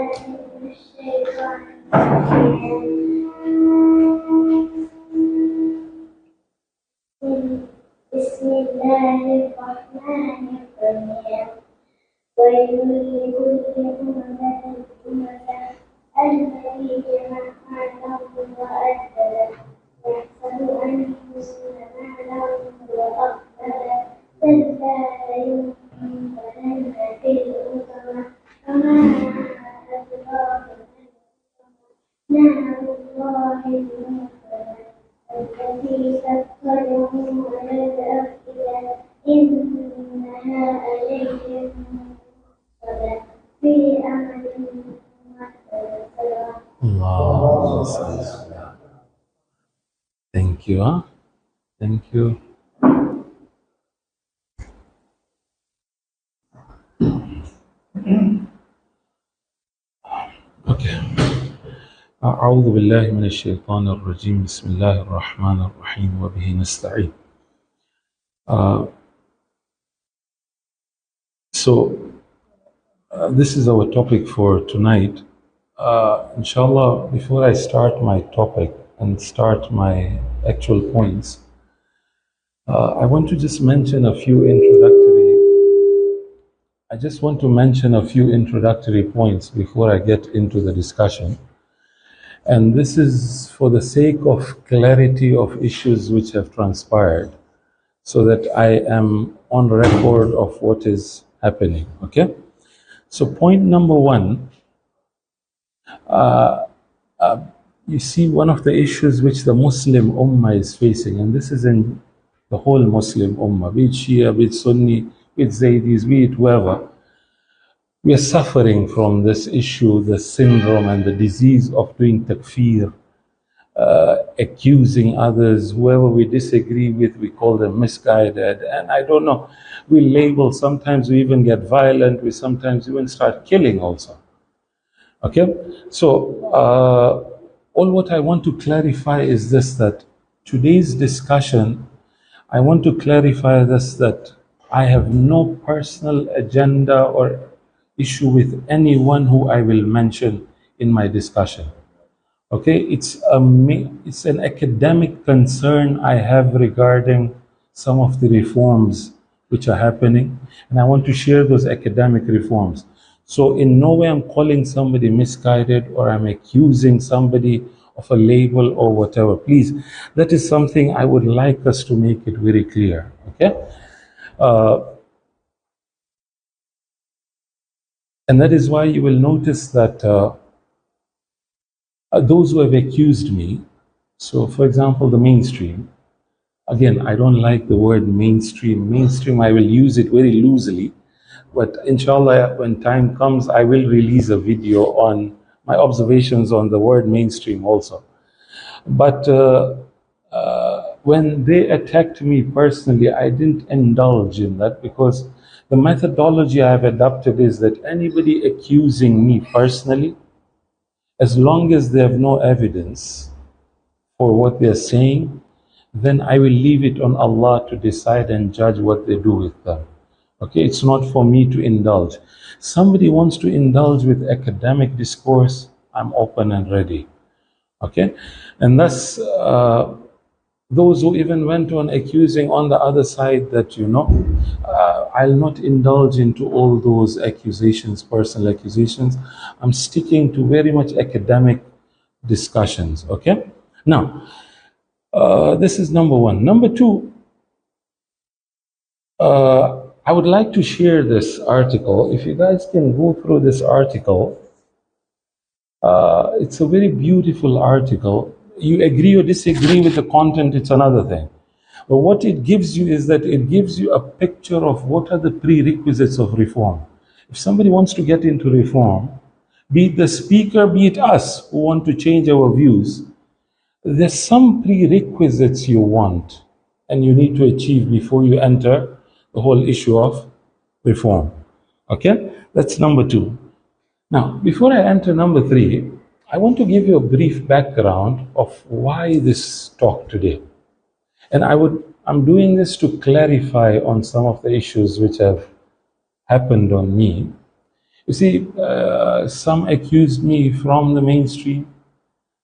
بسم الله الرحمن الرحيم ويل لكل همزة لمزة الذي جمع ماله وعدده يحسب أن يحصل ماله وأخلده كلا لينبذن في الحطمة وما أدراك ما نار الله الموقدة التي تطلع على الأفئدة إنها عليهم مؤصدة في أمد ممددة. Allah. Thank you. Thank you. Okay. أعوذ بالله من الشيطان الرجيم بسم الله الرحمن الرحيم وبه نستعين. This is our topic for tonight. Inshallah, before I start my topic and start my actual points, I want to just mention a few introductory points before I get into the discussion. And this is for the sake of clarity of issues which have transpired, so that I am on record of what is happening, okay? So point number one, you see one of the issues which the Muslim Ummah is facing, and this is in the whole Muslim Ummah, be it Shia, be it Sunni, be it Zaydis, be it whoever, we are suffering from this issue, the syndrome and the disease of doing takfir, accusing others, whoever we disagree with, we call them misguided, and I don't know, we label, sometimes we even get violent, we sometimes even start killing also. Okay, so all what I want to clarify is this, that today's discussion, I want to clarify this, that I have no personal agenda or issue with anyone who I will mention in my discussion. Okay, it's an academic concern I have regarding some of the reforms which are happening, and I want to share those academic reforms. So in no way I'm calling somebody misguided or I'm accusing somebody of a label or whatever. Please, that is something I would like us to make it very clear, okay? And that is why you will notice that those who have accused me, so for example, the mainstream, again, I don't like the word mainstream. Mainstream, I will use it very loosely, but inshallah, when time comes, I will release a video on my observations on the word mainstream also. But when they attacked me personally, I didn't indulge in that, because the methodology I have adopted is that anybody accusing me personally, as long as they have no evidence for what they are saying, then I will leave it on Allah to decide and judge what they do with them. Okay, it's not for me to indulge. Somebody wants to indulge with academic discourse, I'm open and ready. Okay, and thus those who even went on accusing on the other side that, I'll not indulge into all those accusations, personal accusations. I'm sticking to very much academic discussions, okay? Now, this is number one. Number two, I would like to share this article. If you guys can go through this article, it's a very beautiful article. You agree or disagree with the content, it's another thing. But what it gives you is that it gives you a picture of what are the prerequisites of reform. If somebody wants to get into reform, be it the speaker, be it us who want to change our views, there's some prerequisites you want and you need to achieve before you enter the whole issue of reform. Okay? That's number two. Now, before I enter number three, I want to give you a brief background of why this talk today. And I'm doing this to clarify on some of the issues which have happened on me. You see, some accused me from the mainstream.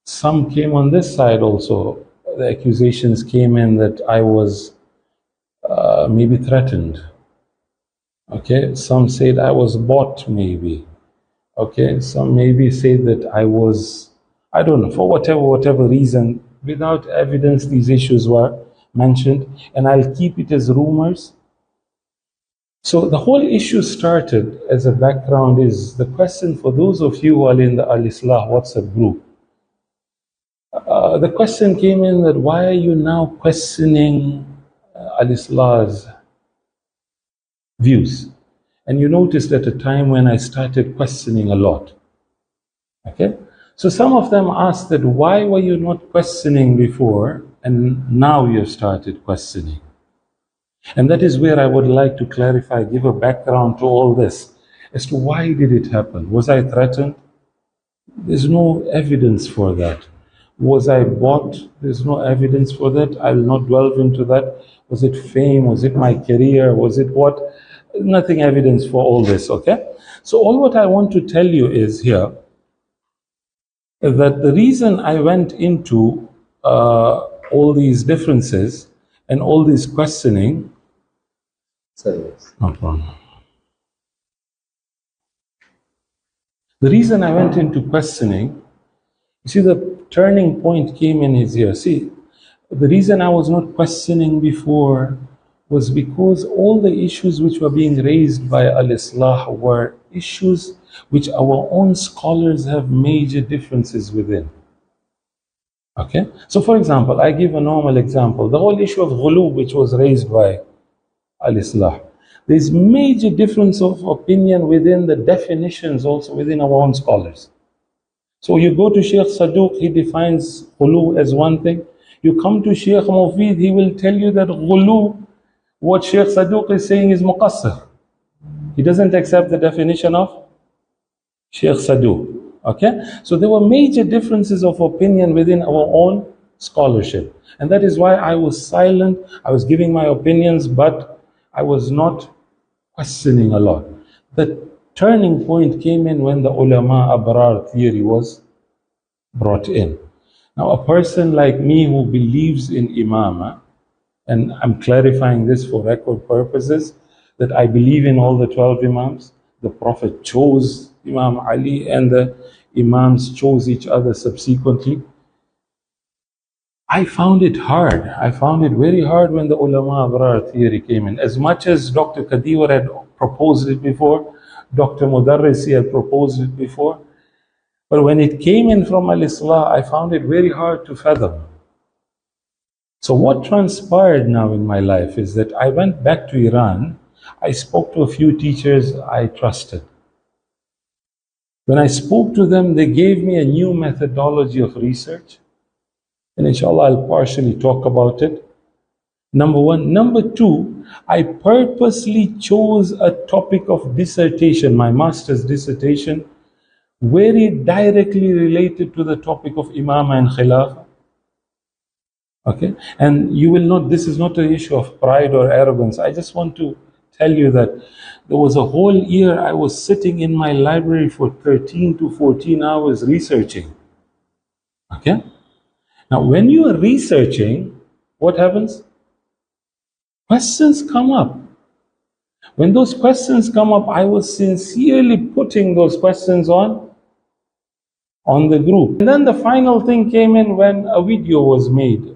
Some came on this side also. The accusations came in that I was maybe threatened. Okay, some said I was bought, maybe. Okay, some maybe said that I was, I don't know, for whatever reason, without evidence, these issues were mentioned, and I'll keep it as rumors. So the whole issue started as a background is the question for those of you who are in the Al-Islah WhatsApp group. The question came in that why are you now questioning Al-Islah's views? And you noticed at a time when I started questioning a lot. Okay? So some of them asked that why were you not questioning before and now you've started questioning? And that is where I would like to clarify, give a background to all this as to why did it happen? Was I threatened? There's no evidence for that. Was I bought? There's no evidence for that. I will not delve into that. Was it fame? Was it my career? Was it what? Nothing evidence for all this, okay? So all what I want to tell you is here that the reason I went into all these differences and all this questioning. No problem. The reason I went into questioning, you see, the turning point came in his ear. See, the reason I was not questioning before was because all the issues which were being raised by Al-Islah were issues which our own scholars have major differences within. Okay? So for example, I give a normal example. The whole issue of ghulu which was raised by Al-Islah. There's major difference of opinion within the definitions also within our own scholars. So you go to Sheikh Saduq, he defines ghulu as one thing. You come to Sheikh Mufid, he will tell you that ghulu, what Sheikh Saduq is saying is muqassir. He doesn't accept the definition of Sheikh Saduq. Okay? So there were major differences of opinion within our own scholarship. And that is why I was silent, I was giving my opinions, but I was not questioning a lot. The turning point came in when the ulama abrar theory was brought in. Now a person like me who believes in imama, and I'm clarifying this for record purposes, that I believe in all the 12 imams. The Prophet chose Imam Ali and the imams chose each other subsequently. I found it hard. I found it very hard when the ulama abrar theory came in. As much as Dr. Kadiwar had proposed it before, Dr. Mudarrisi had proposed it before, but when it came in from Al-Islah, I found it very hard to fathom. So what transpired now in my life is that I went back to Iran. I spoke to a few teachers I trusted. When I spoke to them, they gave me a new methodology of research. And inshallah, I'll partially talk about it. Number one. Number two, I purposely chose a topic of dissertation, my master's dissertation, very directly related to the topic of Imama and Khilafah. Okay? And you will not, this is not an issue of pride or arrogance. I just want to tell you that there was a whole year I was sitting in my library for 13 to 14 hours researching. Okay? Now, when you are researching, what happens? Questions come up. When those questions come up, I was sincerely putting those questions on the group. And then the final thing came in when a video was made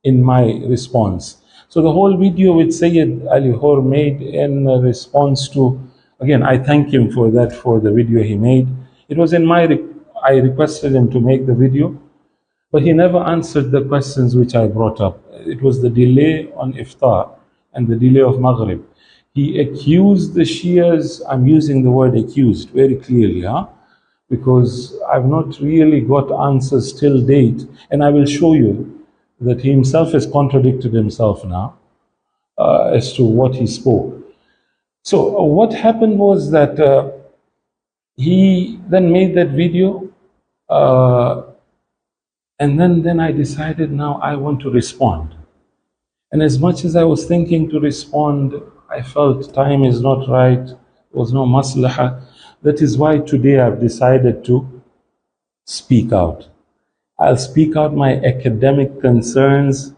in my response. So the whole video with Sayyid Ali Hor made in response to, again, I thank him for that, for the video he made. It was in my, I requested him to make the video, but he never answered the questions which I brought up. It was the delay on iftar and the delay of Maghrib. He accused the Shias, I'm using the word accused very clearly, because I've not really got answers till date, and I will show you that he himself has contradicted himself now as to what he spoke. So what happened was that he then made that video, and then I decided now I want to respond. And as much as I was thinking to respond, I felt time is not right, there was no maslahah. That is why today I've decided to speak out. I'll speak out my academic concerns,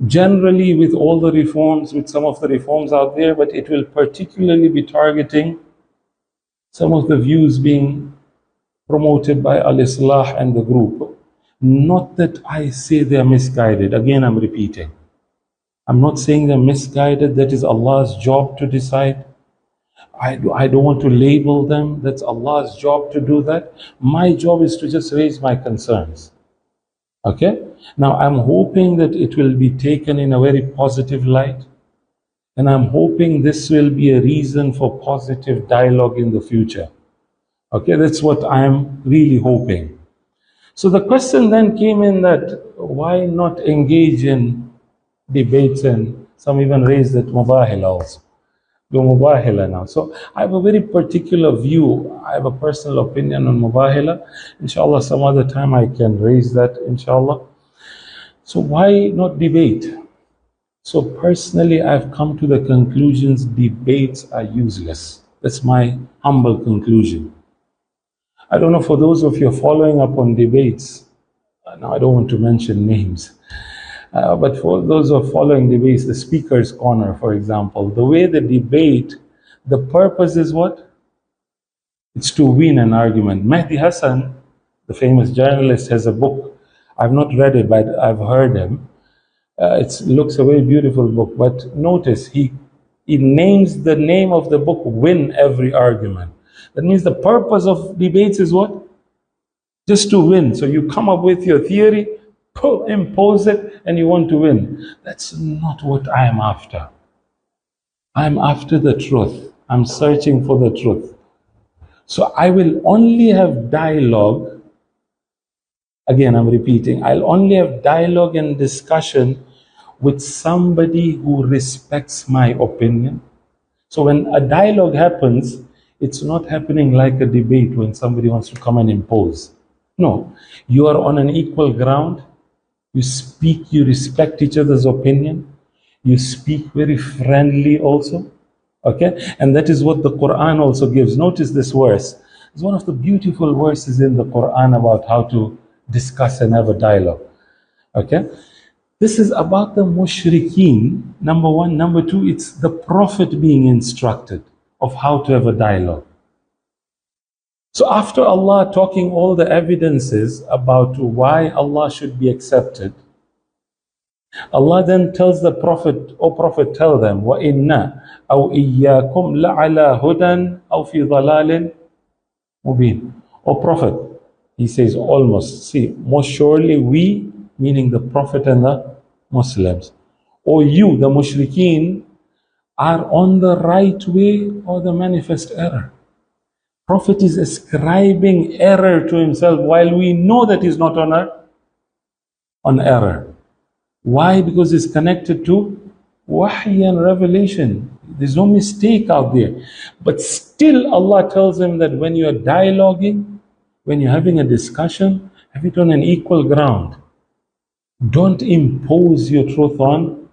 generally with all the reforms, with some of the reforms out there, but it will particularly be targeting some of the views being promoted by Al-Islah and the group. Not that I say they're misguided. Again, I'm repeating. I'm not saying they're misguided. That is Allah's job to decide. I don't want to label them. That's Allah's job to do that. My job is to just raise my concerns. Okay? Now, I'm hoping that it will be taken in a very positive light. And I'm hoping this will be a reason for positive dialogue in the future. Okay, that's what I'm really hoping. So the question then came in that why not engage in debates, and some even raised that mubahila also. Do mubahila now. So I have a very particular view. I have a personal opinion on mubahila. Inshallah, some other time I can raise that, inshallah. So why not debate? So personally, I've come to the conclusions debates are useless. That's my humble conclusion. I don't know, for those of you following up on debates, now I don't want to mention names, but for those who are following debates, the speaker's corner, for example, the way the debate, the purpose is what? It's to win an argument. Mehdi Hassan, the famous journalist, has a book. I've not read it, but I've heard him. It looks a very beautiful book, but notice he names the name of the book, Win Every Argument. That means the purpose of debates is what? Just to win. So you come up with your theory, impose it, and you want to win. That's not what I am after. I'm after the truth. I'm searching for the truth. So I will only have dialogue. Again, I'm repeating. I'll only have dialogue and discussion with somebody who respects my opinion. So when a dialogue happens, it's not happening like a debate when somebody wants to come and impose. No, you are on an equal ground. You speak, you respect each other's opinion. You speak very friendly also. Okay? And that is what the Quran also gives. Notice this verse. It's one of the beautiful verses in the Quran about how to discuss and have a dialogue. Okay? This is about the mushrikeen, number one. Number two, it's the Prophet being instructed of how to have a dialogue. So after Allah talking all the evidences about why Allah should be accepted, Allah then tells the Prophet, O Prophet, tell them, وَإِنَّا أَوْ إِيَّاكُمْ لَعَلَى هُدًى أَوْ فِي ضَلَالٍ مُبِينٍ. O Prophet, he says almost, see, most surely we, meaning the Prophet and the Muslims, or you, the mushrikeen, are on the right way or the manifest error. Prophet is ascribing error to himself while we know that he's not on error. Why? Because it's connected to wahy and revelation. There's no mistake out there. But still Allah tells him that when you are dialoguing, when you're having a discussion, have it on an equal ground. Don't impose your truth on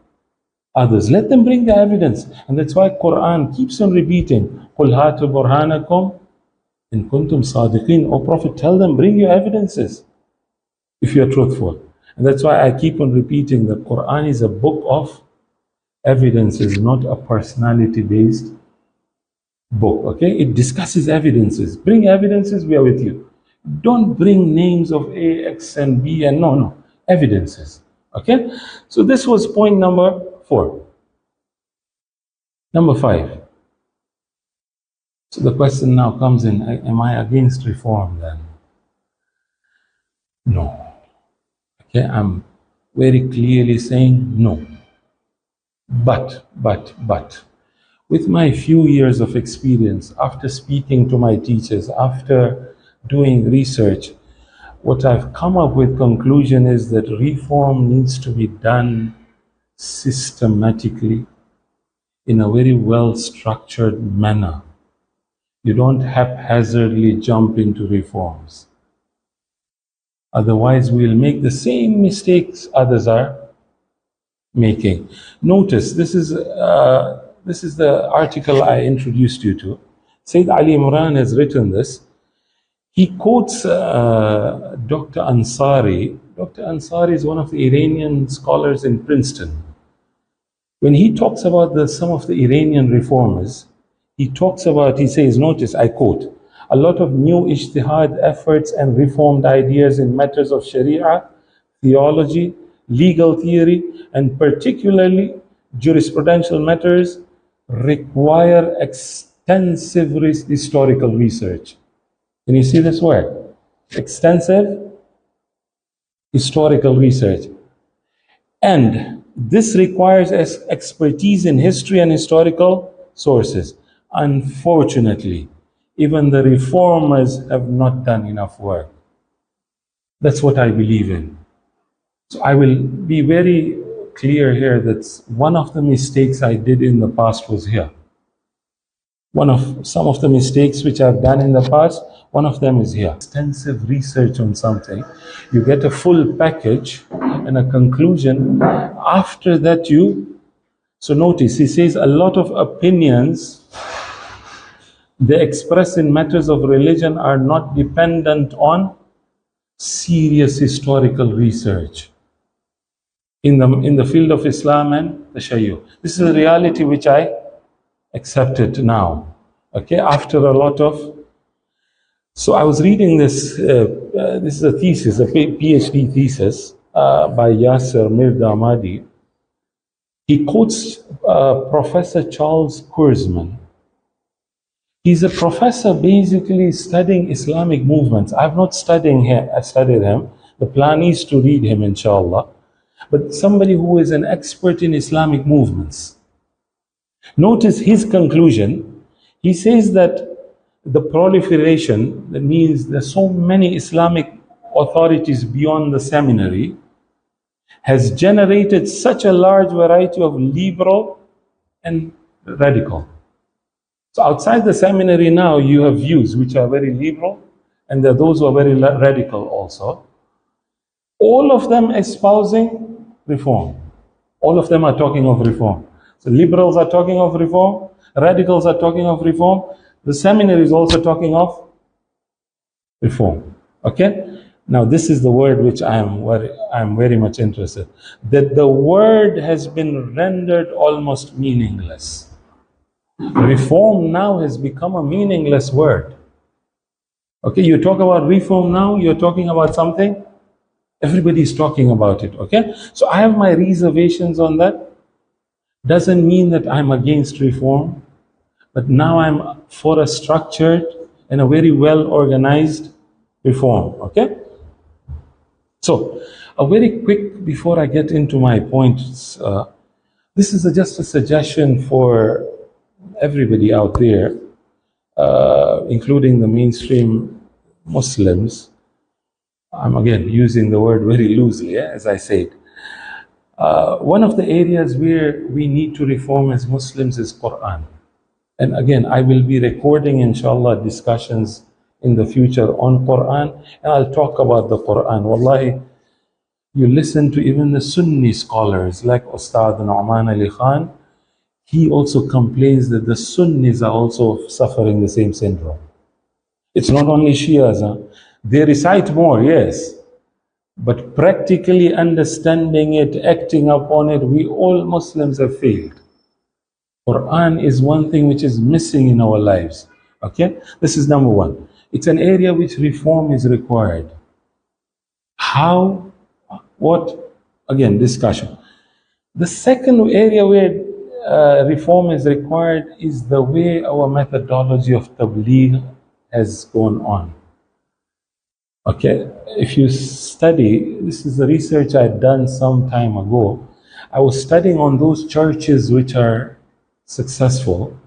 others. Let them bring the evidence. And that's why Quran keeps on repeating, قُلْ هَاتُوا بُرْهَانَكُمْ إِن كُنْتُمْ صَادِقِينَ. O Prophet, tell them, bring your evidences if you're truthful. And that's why I keep on repeating that Quran is a book of evidences, not a personality-based book. Okay? It discusses evidences. Bring evidences, we are with you. Don't bring names of A, X, and B, and no. Evidences. Okay? So this was point number 4. Number 5. So the question now comes in, am I against reform then? No. Okay, I'm very clearly saying no. But, with my few years of experience, after speaking to my teachers, after doing research, what I've come up with conclusion is that reform needs to be done systematically in a very well-structured manner. You don't haphazardly jump into reforms. Otherwise, we'll make the same mistakes others are making. Notice, this is the article I introduced you to. Sayyid Ali Imran has written this. He quotes Dr. Ansari. Dr. Ansari is one of the Iranian scholars in Princeton. When he talks about some of the Iranian reformers, he says, notice, I quote, a lot of new ijtihad efforts and reformed ideas in matters of Sharia, theology, legal theory, and particularly jurisprudential matters require extensive historical research. Can you see this word? Extensive historical research. And this requires expertise in history and historical sources. Unfortunately, even the reformers have not done enough work. That's what I believe in. So I will be very clear here that one of the mistakes I did in the past was here. Some of the mistakes which I've done in the past, one of them is here. Extensive research on something, you get a full package and a conclusion. After that so notice, he says a lot of opinions they express in matters of religion are not dependent on serious historical research in the field of Islam and Tashayyu. This is a reality which I accepted now. Okay, after a lot of. So I was reading this. This is a thesis, a PhD thesis by Yasser Mirdamadi. He quotes Professor Charles Kurzman. He's a professor basically studying Islamic movements. I've not studied him. The plan is to read him, inshallah. But somebody who is an expert in Islamic movements. Notice his conclusion. He says that the proliferation, that means there's so many Islamic authorities beyond the seminary, has generated such a large variety of liberal and radical. So outside the seminary now, you have views which are very liberal, and there are those who are very radical also. All of them espousing reform. All of them are talking of reform. So liberals are talking of reform, radicals are talking of reform, the seminary is also talking of reform. Okay? Now this is the word which I am very much interested. That the word has been rendered almost meaningless. Reform now has become a meaningless word. Okay, you talk about reform now, you're talking about something, everybody's talking about it, okay? So I have my reservations on that. Doesn't mean that I'm against reform, but now I'm for a structured and a very well organized reform, okay? So, a very quick, before I get into my points, this is just a suggestion for everybody out there, including the mainstream Muslims. I'm again using the word very loosely, as I said. One of the areas where we need to reform as Muslims is Quran. And again, I will be recording, inshallah, discussions in the future on Quran, and I'll talk about the Quran. Wallahi, you listen to even the Sunni scholars like Ustad Nu'man Ali Khan, he also complains that the Sunnis are also suffering the same syndrome. It's not only Shias. They recite more, yes. But practically understanding it, acting upon it, we all Muslims have failed. Quran is one thing which is missing in our lives. Okay? This is number one. It's an area which reform is required. How? What? Again, discussion. The second area where reform is required is the way our methodology of tabligh has gone on. Okay, if you study, this is the research I'd done some time ago. I was studying on those churches which are successful.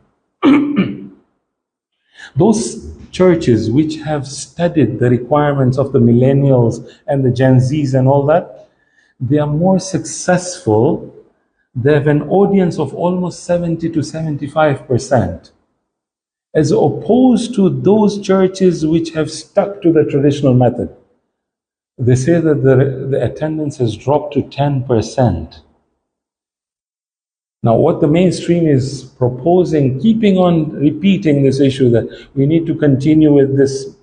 Those churches which have studied the requirements of the millennials and the Gen Zs and all that, they are more successful. They have an audience of almost 70 to 75%, as opposed to those churches which have stuck to the traditional method. They say that the attendance has dropped to 10%. Now, what the mainstream is proposing, keeping on repeating this issue that we need to continue with this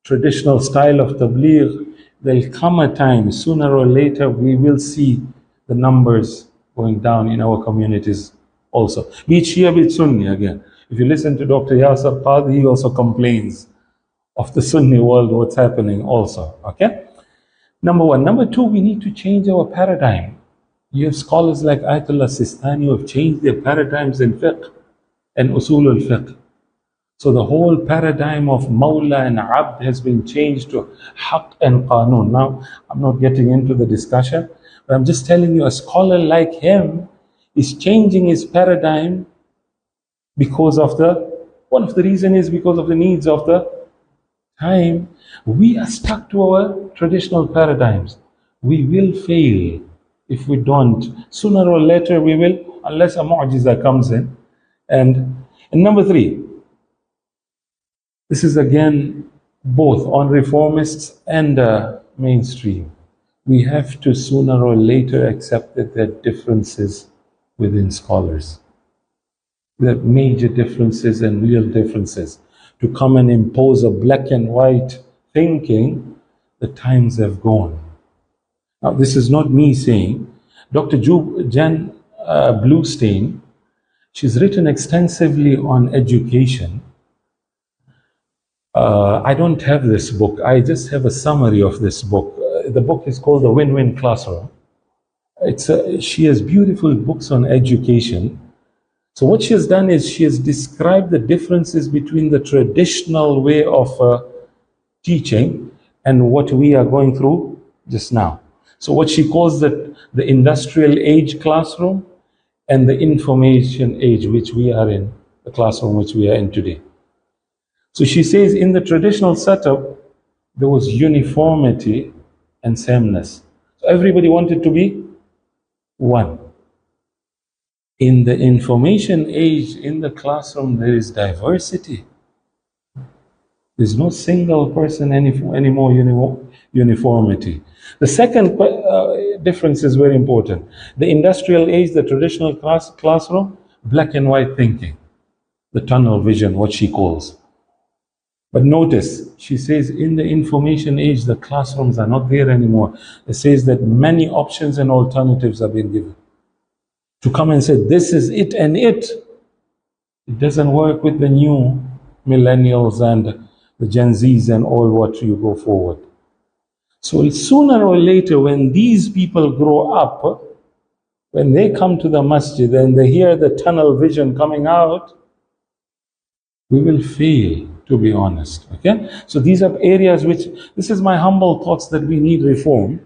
traditional style of tabligh, there'll come a time, sooner or later, we will see the numbers going down in our communities also. Be it Shia, be it Sunni again. If you listen to Dr. Yasir Qadhi, he also complains of the Sunni world, what's happening also. Okay? Number one. Number two, we need to change our paradigm. You have scholars like Ayatollah Sistani who have changed their paradigms in fiqh and usul al-fiqh. So the whole paradigm of Mawla and Abd has been changed to Haqq and Qanun. Now, I'm not getting into the discussion, but I'm just telling you a scholar like him is changing his paradigm because of one of the reasons is because of the needs of the time. We are stuck to our traditional paradigms. We will fail if we don't. Sooner or later we will, unless a mu'jiza comes in. And number three, this is again both on reformists and mainstream. We have to sooner or later accept that there are differences within scholars. There are major differences and real differences. To come and impose a black and white thinking, the times have gone. Now, this is not me saying. Dr. Jan Bluestein, she's written extensively on education. I don't have this book. I just have a summary of this book. The book is called The Win-Win Classroom. She has beautiful books on education. So what she has done is she has described the differences between the traditional way of teaching and what we are going through just now. So what she calls the industrial age classroom and the information age, which we are in, the classroom which we are in today. So she says in the traditional setup, there was uniformity and sameness. So everybody wanted to be one. In the information age, in the classroom, there is diversity. There's no single person anymore uniformity. The second difference is very important. The industrial age, the traditional classroom, black and white thinking, the tunnel vision, what she calls. But notice, she says in the information age, the classrooms are not there anymore. It says that many options and alternatives are being given. To come and say, this is it and it doesn't work with the new millennials and the Gen Zs and all what you go forward. So sooner or later, when these people grow up, when they come to the masjid and they hear the tunnel vision coming out, we will fail, to be honest. Okay? So these are areas which, this is my humble thoughts that we need reform.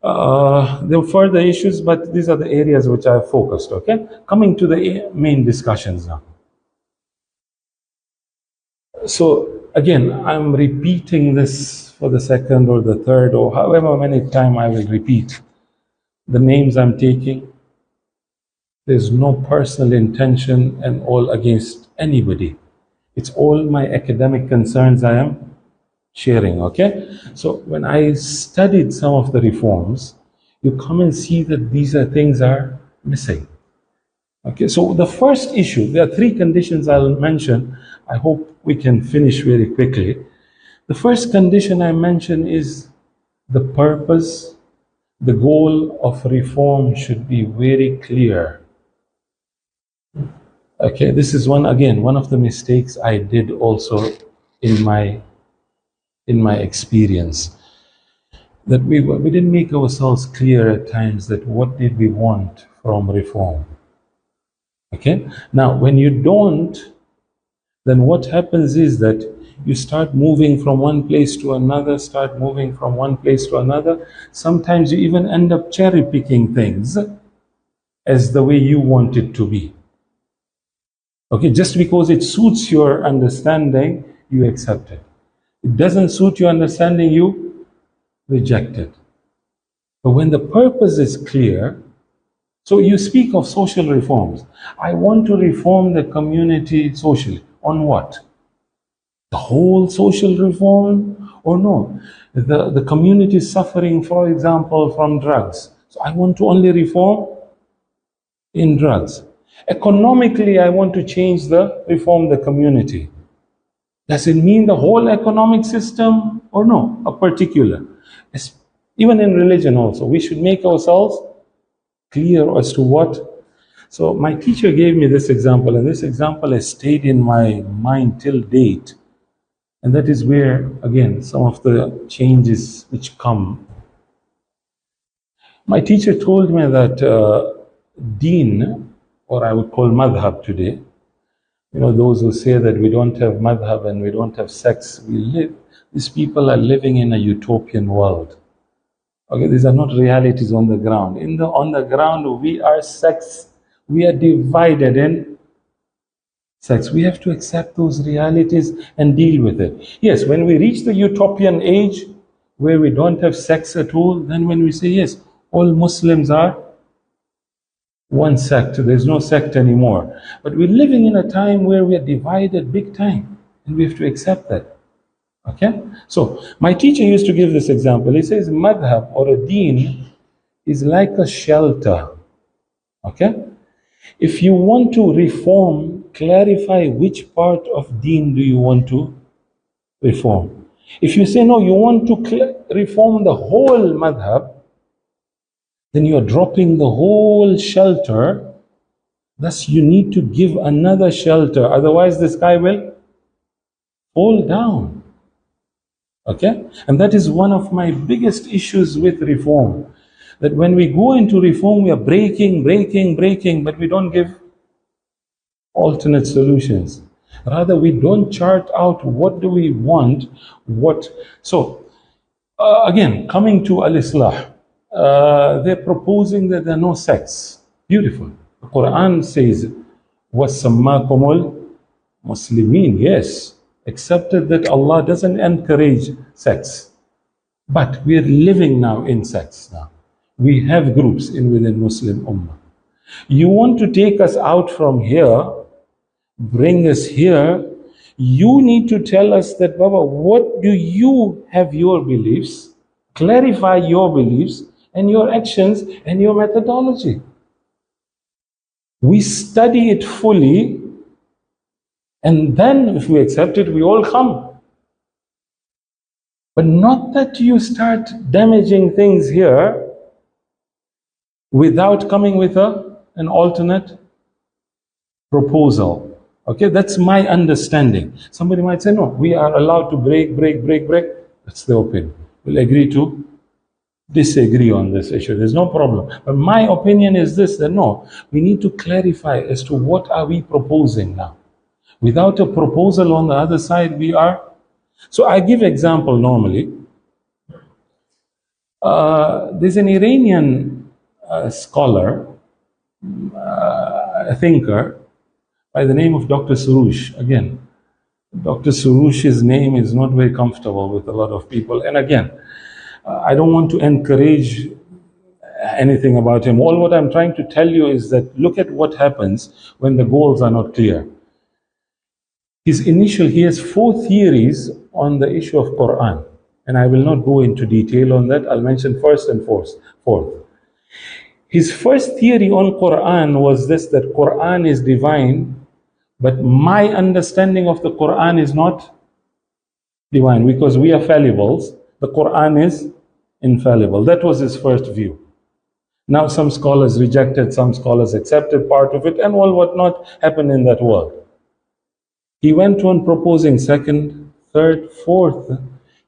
There are further issues, but these are the areas which I have focused. Okay? Coming to the main discussions now. So again, I'm repeating this for the second or the third or however many times I will repeat the names I'm taking. There's no personal intention and all against anybody. It's all my academic concerns I am sharing, okay? So when I studied some of the reforms, you come and see that these are things are missing. Okay, so the first issue, there are three conditions I'll mention. I hope we can finish very quickly. The first condition I mention is the purpose, the goal of reform should be very clear. Okay, this is one of the mistakes I did also in my experience, that we didn't make ourselves clear at times that what did we want from reform. Okay, now when you don't, then what happens is that you start moving from one place to another, Sometimes you even end up cherry picking things as the way you want it to be. Okay, just because it suits your understanding, you accept it. It doesn't suit your understanding, you reject it. But when the purpose is clear, so you speak of social reforms. I want to reform the community socially. On what? The whole social reform? Or no? The community is suffering, for example, from drugs. So I want to only reform in drugs. Economically, I want to reform the community. Does it mean the whole economic system or no? A particular. Even in religion also, we should make ourselves clear as to what. So my teacher gave me this example, and this example has stayed in my mind till date. And that is where, again, some of the changes which come. My teacher told me that deen, or I would call madhab today, those who say that we don't have madhab and we don't have sex, these people are living in a utopian world. Okay, these are not realities on the ground. On the ground, we are sex. We are divided in sex. We have to accept those realities and deal with it. Yes, when we reach the utopian age where we don't have sex at all, then when we say, yes, all Muslims are one sect, there's no sect anymore. But we're living in a time where we are divided big time, and we have to accept that. Okay? So, my teacher used to give this example. He says, madhab or a deen is like a shelter. Okay? If you want to reform, clarify which part of deen do you want to reform. If you say, no, you want to reform the whole madhab, then you are dropping the whole shelter. Thus, you need to give another shelter. Otherwise, the sky will fall down. Okay? And that is one of my biggest issues with reform. That when we go into reform, we are breaking, but we don't give alternate solutions. Rather, we don't chart out what do we want, So, again, coming to al-Islah, they're proposing that there are no sects. Beautiful. The Quran says, وَسَمَّاكُمُ الْمُسْلِمِينَ. Yes, accepted that Allah doesn't encourage sects. But we are living now in sects now. We have groups within Muslim Ummah. You want to take us out from here, bring us here, you need to tell us that, Baba, what do you have your beliefs? Clarify your beliefs and your actions and your methodology. We study it fully, and then if we accept it, we all come. But not that you start damaging things here without coming with an alternate proposal. Okay, that's my understanding. Somebody might say, no, we are allowed to break. That's the opinion. We'll agree to disagree on this issue. There's no problem. But my opinion is this, that no, we need to clarify as to what are we proposing now. Without a proposal on the other side, we are... So I give example normally. There's an Iranian scholar, a thinker, by the name of Dr. Surush. Again, Dr. Surush's name is not very comfortable with a lot of people. And again, I don't want to encourage anything about him. All what I'm trying to tell you is that look at what happens when the goals are not clear. He has 4 theories on the issue of Quran. And I will not go into detail on that. I'll mention first and fourth. His first theory on Quran was this, that Quran is divine, but my understanding of the Quran is not divine because we are fallibles. The Quran is infallible. That was his first view. Now some scholars rejected, some scholars accepted part of it, and all whatnot happened in that world. He went on proposing second, third, fourth.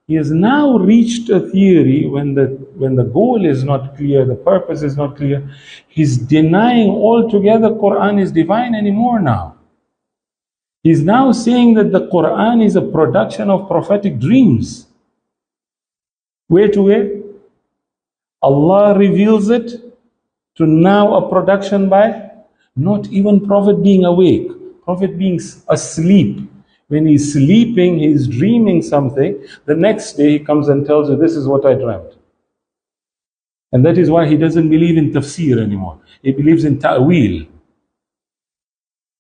He has now reached a theory when the goal is not clear, the purpose is not clear. He's denying altogether Quran is divine anymore now. He's now saying that the Quran is a production of prophetic dreams. Where to where? Allah reveals it to now a production by not even Prophet being awake, Prophet being asleep. When he's sleeping, he's dreaming something. The next day he comes and tells you, this is what I dreamt. And that is why he doesn't believe in tafsir anymore. He believes in ta'wil.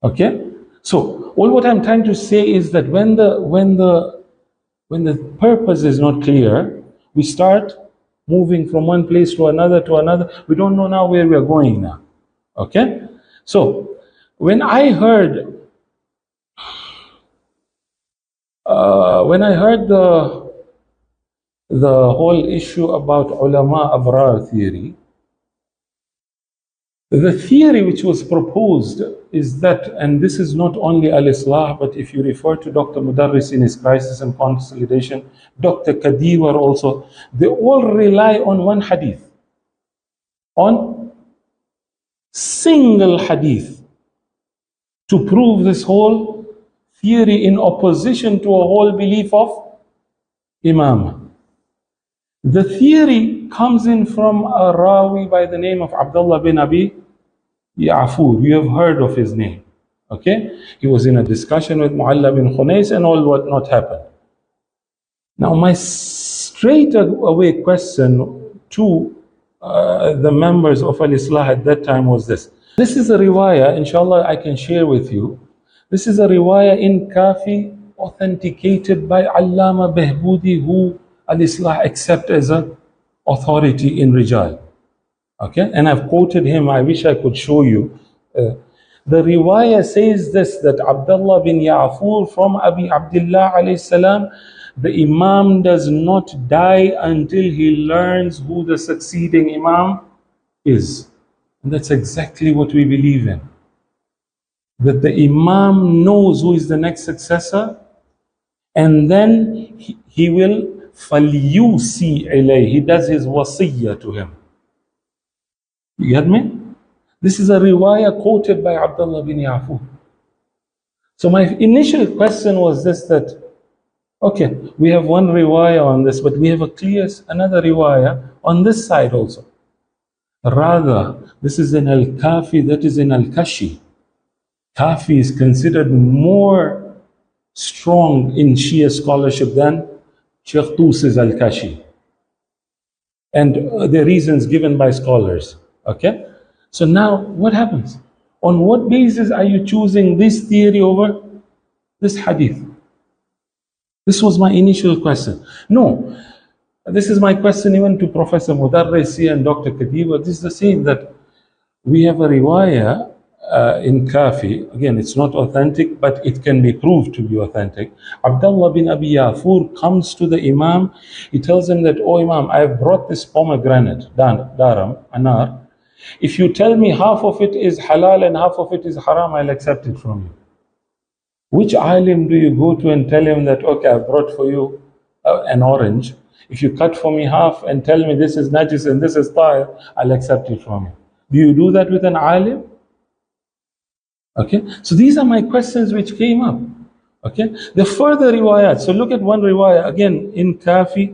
Okay? So, all what I'm trying to say is that when the purpose is not clear, we start moving from one place to another. We don't know now where we are going now. Okay? So, when I heard the whole issue about ulama abrar theory, the theory which was proposed is that, and this is not only al-Islah, but if you refer to Dr. Mudarris in his Crisis and Consolidation, Dr. Kadiwar also, they all rely on one hadith, on single hadith, to prove this whole theory in opposition to a whole belief of Imam. The theory comes in from a Rawi by the name of Abdullah bin Abi Ya'fur. You have heard of his name. Okay? He was in a discussion with Mu'alla bin Khunais and all what not happened. Now, my straight away question to the members of Al-Islah at that time was this. This is a riwayah, inshallah, I can share with you. This is a riwayah in Kafi, authenticated by Allama Behbudi, who Al-Islah accept as an authority in Rijal. Okay, and I've quoted him. I wish I could show you. The riwayah says this, that Abdullah bin Ya'fur from Abi Abdullah alayhi salam, the Imam does not die until he learns who the succeeding Imam is. And that's exactly what we believe in. That the Imam knows who is the next successor, and then he will فَلْيُوسِي إِلَيْهِ, he does his wasiyya to him. You get me? This is a riwayah quoted by Abdullah bin Ya'fur. So my initial question was this, that okay, we have one riwayah on this, but we have another riwayah on this side also. Rather, this is in Al-Kafi, that is in Al-Kashi. Kafi is considered more strong in Shia scholarship than Sheikh Tusi's Al-Kashi. And the reasons given by scholars. Okay? So now, what happens? On what basis are you choosing this theory over this hadith? This was my initial question. No, this is my question even to Professor Mudarrisi and Dr. Kadiwa. This is the same, that we have a riwayah in Kafi. Again, it's not authentic, but it can be proved to be authentic. Abdullah bin Abi Ya'fur comes to the Imam. He tells him that, oh Imam, I have brought this pomegranate, daram, anar. If you tell me half of it is halal and half of it is haram, I'll accept it from you. Which alim do you go to and tell him that, okay, I brought for you an orange. If you cut for me half and tell me this is najis and this is tahir, I'll accept it from you. Do you do that with an alim? Okay, so these are my questions which came up. Okay, the further riwayat. So look at one riwayah again in Kafi.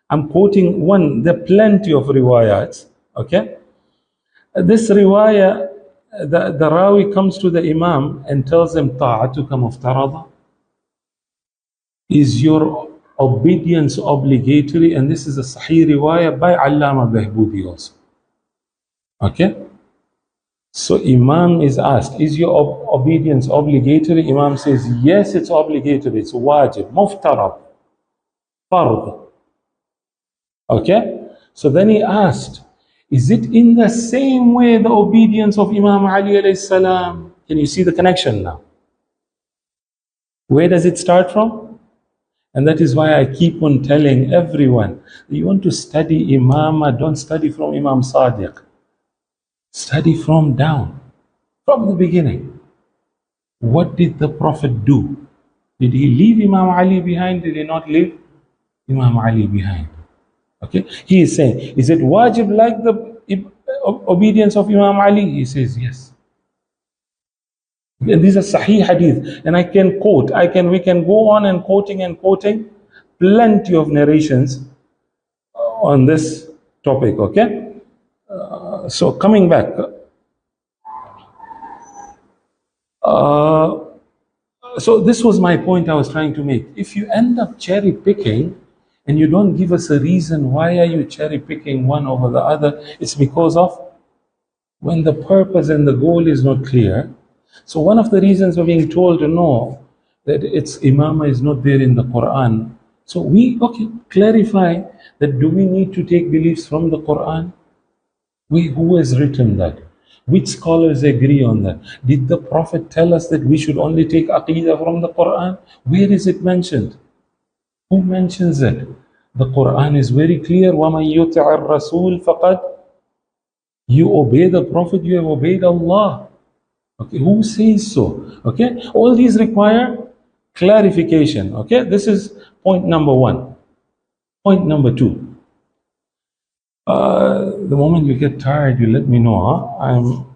I'm quoting one. There are plenty of riwayats. Okay, this riwayah, the Rawi comes to the Imam and tells him, "Ta'atuka muftarada." Is your obedience obligatory? And this is a Sahih riwayah by Allama Behbudi also. Okay. So Imam is asked, is your obedience obligatory? Imam says, yes, it's obligatory. It's wajib, muftarad, fard. Okay? So then he asked, is it in the same way the obedience of Imam Ali alayhi salam? Can you see the connection now? Where does it start from? And that is why I keep on telling everyone, you want to study Imamah, don't study from Imam Sadiq. Study from down, from the beginning. What did the Prophet do? Did he leave Imam Ali behind? Did he not leave Imam Ali behind? Okay, he is saying, is it wajib like the obedience of Imam Ali? He says, yes. And these are Sahih hadith, and I can quote, we can go on and quoting plenty of narrations on this topic, okay? So coming back, so this was my point I was trying to make. If you end up cherry picking and you don't give us a reason why are you cherry picking one over the other, it's because of when the purpose and the goal is not clear. So one of the reasons we're being told to know that it's Imamah is not there in the Quran. So clarify that, do we need to take beliefs from the Quran? Who has written that? Which scholars agree on that? Did the Prophet tell us that we should only take Aqidah from the Quran? Where is it mentioned? Who mentions it? The Quran is very clear. وَمَن يُطِعِ الرَّسُولِ فَقَدْ You obey the Prophet, you have obeyed Allah. Okay, who says so? Okay, all these require clarification. Okay, this is point number one. Point number two. The moment you get tired, you let me know.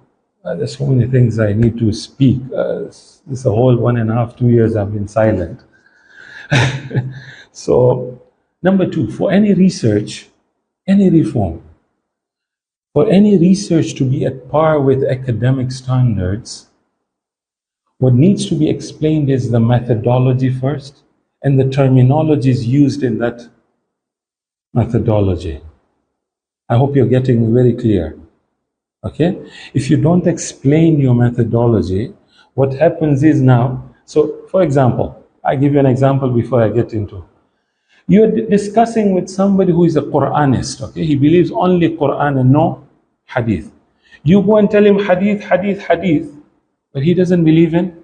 There's so many things I need to speak. This is a whole 1.5, 2 years I've been silent. So, number two, for any research, any reform, for any research to be at par with academic standards, what needs to be explained is the methodology first and the terminologies used in that methodology. I hope you're getting very clear. Okay? If you don't explain your methodology, what happens is now, so for example, I give you an example before I get into. You're discussing with somebody who is a Quranist, okay? He believes only Quran and no Hadith. You go and tell him Hadith, Hadith, Hadith, but he doesn't believe in.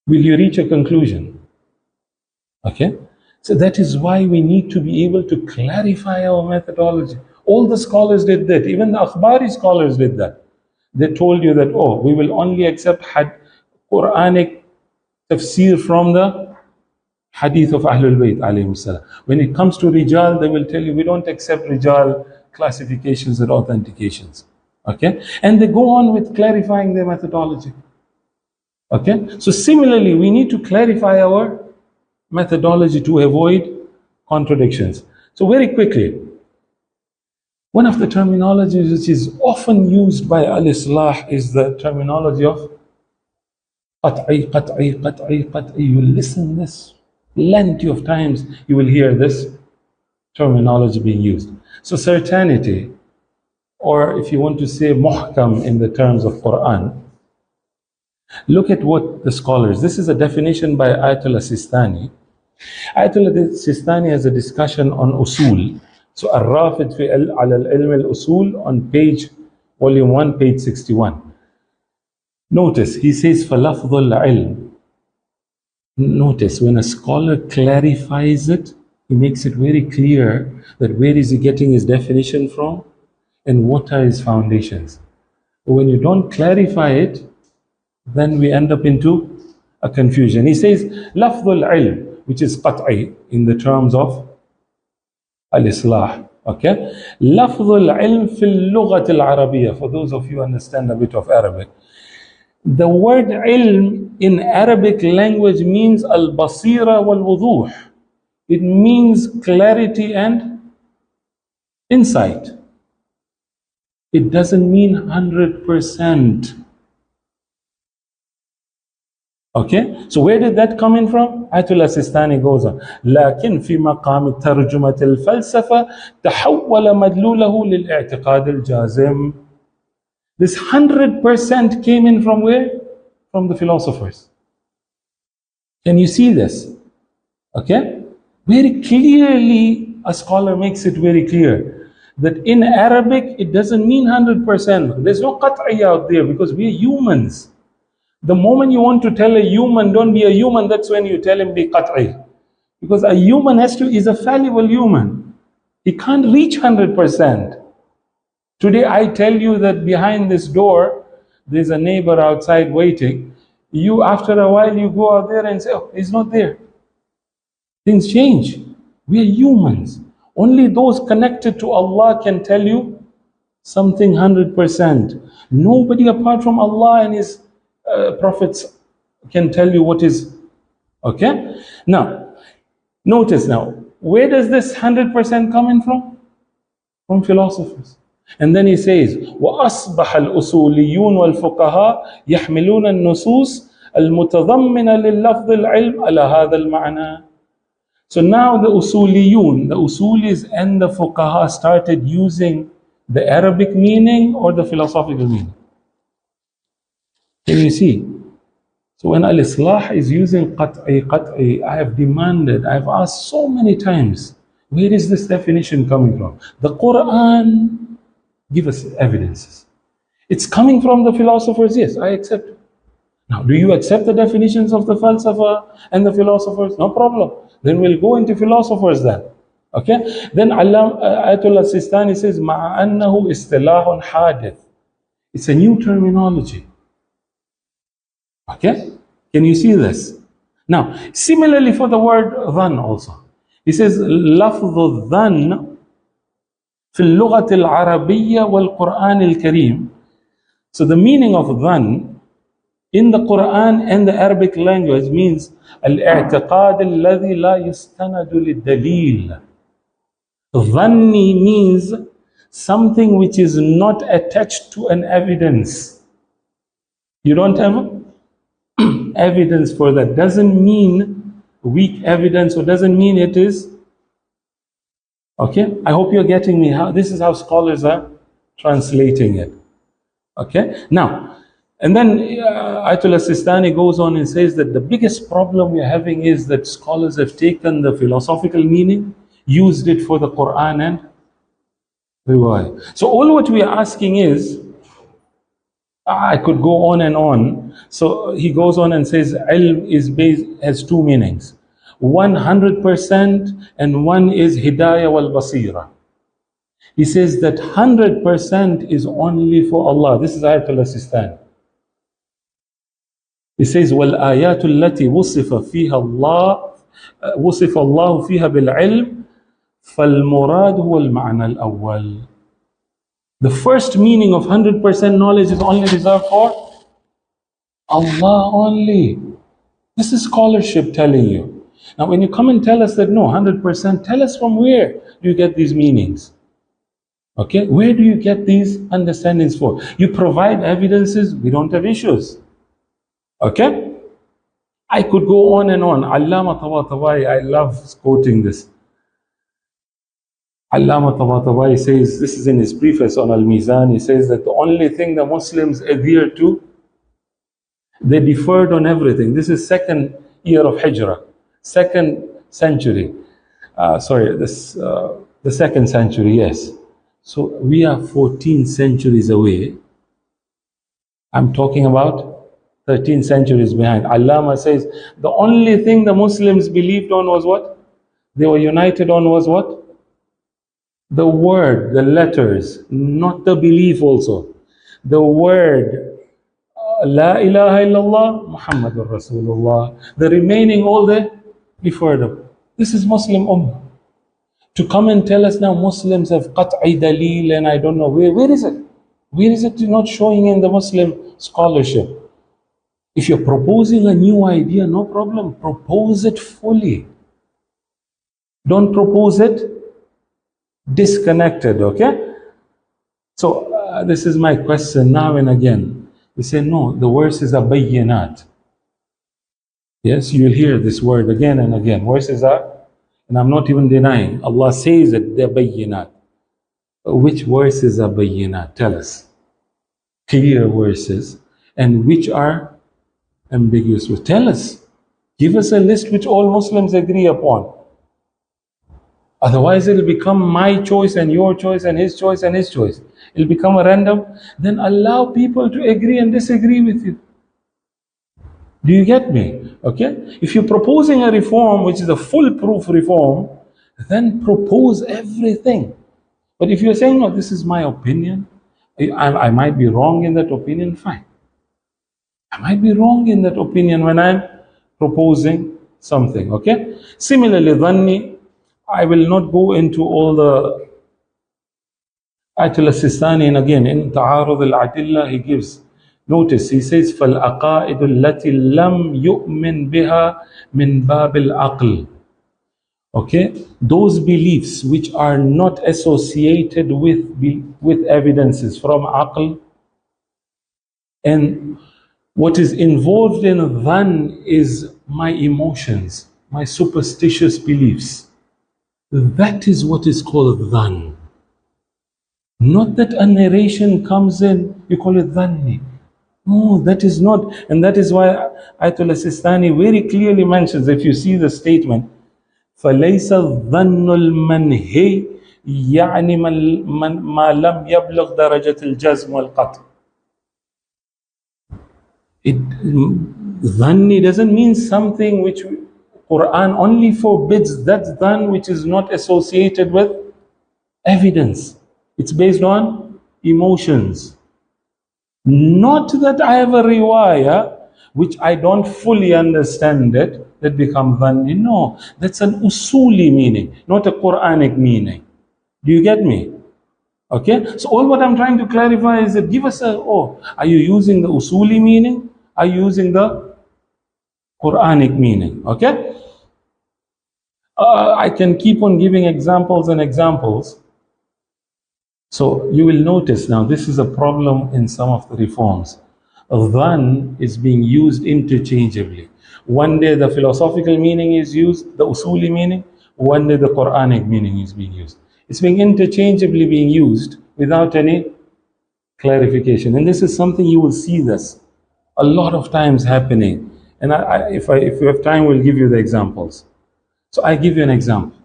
Will you reach a conclusion? Okay? So that is why we need to be able to clarify our methodology. All the scholars did that. Even the Akhbari scholars did that. They told you that, oh, we will only accept Quranic tafsir from the Hadith of Ahlul Bayt alayhim salam. When it comes to Rijal, they will tell you, we don't accept Rijal classifications and authentications. Okay? And they go on with clarifying their methodology. Okay? So similarly, we need to clarify our methodology to avoid contradictions. So very quickly, one of the terminologies which is often used by al-Islah is the terminology of qat'i, qat'i, qat'i, qat'i. You listen this plenty of times, you will hear this terminology being used. So certainty, or if you want to say muhkam in the terms of Quran, look at what the scholars, this is a definition by Ayatollah Sistani. Ayatollah Sistani has a discussion on usul. So Al-Rafid fi al-Ilm al-Usul on volume 1, page 61. Notice, he says, فَلَفْظُ الْعِلْمِ. Notice, when a scholar clarifies it, he makes it very clear that where is he getting his definition from and what are his foundations. But when you don't clarify it, then we end up into a confusion. He says, لَفْظُ الْعِلْمِ, which is qat'i in the terms of al-Islah. Okay? لَفْظُ الْعِلْمِ فِي اللُّغَةِ الْعَرَبِيَّةِ. For those of you who understand a bit of Arabic, the word ilm in Arabic language means al-basira wal-wuduh. It means clarity and insight. It doesn't mean 100%. Okay, so where did that come in from? Ayatollah Sistani goes on. لكن في مقام ترجمة الفلسفة تحول مدلوله للاعتقاد الجازم. This 100% came in from where? From the philosophers. Can you see this? Okay, very clearly a scholar makes it very clear that in Arabic it doesn't mean 100%. There's no qat'i out there because we are humans. The moment you want to tell a human, don't be a human, that's when you tell him be qat'i. Because a human is a fallible human. He can't reach 100%. Today I tell you that behind this door, there's a neighbor outside waiting. You, after a while, you go out there and say, oh, he's not there. Things change. We are humans. Only those connected to Allah can tell you something 100%. Nobody apart from Allah and His prophets can tell you what is. Okay? Now, notice now, where does this 100% come in from? From philosophers. And then he says, وَأَصْبَحَ الْأُصُولِيُّونَ وَالْفُقَهَاء يَحْمِلُونَ النُّصُوص الْمُتَضَمِّنَ لِلَّفْظِ الْعِلْمِ عَلَى هَذَا الْمَعْنَى. So now the usuliyun, the usulis and the fuqaha started using the Arabic meaning or the philosophical meaning. Can you see? So when al-Islah is using qat'i, I have demanded, I have asked so many times, where is this definition coming from? The Quran give us evidences. It's coming from the philosophers, yes, I accept. Now, do you accept the definitions of the falsafa and the philosophers? No problem. Then we'll go into philosophers then. Okay? Then Ayatollah Sistani says, مع أنه اصطلاح حادث. It's a new terminology. Okay? Can you see this? Now, similarly for the word dhan also. He says, لفظ الظن في اللغة العربية والقرآن الكريم. So the meaning of dhan in the Quran and the Arabic language means الاعتقاد الذي لا يستند للدليل. Dhanni means something which is not attached to an evidence. You don't have evidence for that. Doesn't mean weak evidence, or doesn't mean it is. Okay? I hope you're getting me. This is how scholars are translating it. Okay? Now, and then Ayatollah Sistani goes on and says that the biggest problem we're having is that scholars have taken the philosophical meaning, used it for the Quran and riwayah. So all what we are asking is, I could go on and on. So he goes on and says, ilm has two meanings. 100% and one is hidayah wal basira. He says that 100% is only for Allah. This is Ayatollah Sistani. He says, وَالْآيَاتُ الَّتِي وُصِفَ اللَّهُ فِيهَا بِالْعِلْمِ فَالْمُرَادُ هُوَ الْمَعْنَى الْأَوَّلِ. The first meaning of 100% knowledge is only reserved for Allah only. This is scholarship telling you. Now when you come and tell us that no, 100%, tell us from where do you get these meanings? Okay, where do you get these understandings for? You provide evidences, we don't have issues. Okay? I could go on and on. Allama Tabatabai, I love quoting this. Allama Tabatabai says, this is in his preface on Al-Mizan, he says that the only thing the Muslims adhere to, they deferred on everything. This is second year of Hijrah, second century. The second century, yes. So we are 14 centuries away. I'm talking about 13 centuries behind. Allama says, the only thing the Muslims believed on was what? They were united on was what? The word, the letters, not the belief also. The word, La ilaha illallah, Muhammadur Rasulullah. The remaining all they deferred of. This is Muslim Ummah. To come and tell us now Muslims have qat'i daleel and I don't know, where is it? Where is it not showing in the Muslim scholarship? If you're proposing a new idea, no problem. Propose it fully. Don't propose it disconnected, okay? So this is my question now and again. We say, no, the verses are bayyinat. Yes, you'll hear this word again and again. Verses are, and I'm not even denying, Allah says that they're bayyinat. Which verses are bayyinat? Tell us. Clear verses. And which are ambiguous words? Tell us. Give us a list which all Muslims agree upon. Otherwise it'll become my choice and your choice and his choice and his choice. It'll become a random. Then allow people to agree and disagree with you. Do you get me? Okay? If you're proposing a reform which is a foolproof reform, then propose everything. But if you're saying, no, this is my opinion, I might be wrong in that opinion, fine. I might be wrong in that opinion when I'm proposing something, okay? Similarly, dhanni, I will not go into all the Ayatollah Sistani, and again, in Ta'arud al-Adillah, he gives notice. He says, فَالْأَقَائِدُ الَّتِي لَمْ يُؤْمِنْ بِهَا مِنْ بَابِ الْعَقْلِ. Okay? Those beliefs which are not associated with evidences from aql, and what is involved in dhan is my emotions, my superstitious beliefs. That is what is called dhan. Not that a narration comes in, you call it dhanni. No, that is not. And that is why Ayatollah Sistani very clearly mentions, if you see the statement, فَلَيْسَ الظَّنُّ الْمَنْهِي يَعْنِ مَا لَمْ يَبْلغ دَرَجَةِ الْجَزْمِ وَالْقَطْعِ. Dhanni doesn't mean something which Quran only forbids. That's dhan which is not associated with evidence. It's based on emotions. Not that I have a riwayah which I don't fully understand it, that becomes dhanni. No, that's an usuli meaning, not a Quranic meaning. Do you get me? Okay, so all what I'm trying to clarify is that give us are you using the usuli meaning? Are you using the Quranic meaning? Okay, I can keep on giving examples and examples. So you will notice now this is a problem in some of the reforms. Dhan is being used interchangeably. One day the philosophical meaning is used, the usuli meaning. One day the Quranic meaning is being used. It's being interchangeably being used without any clarification. And this is something you will see this a lot of times happening. And if you have time, we'll give you the examples. So I give you an example.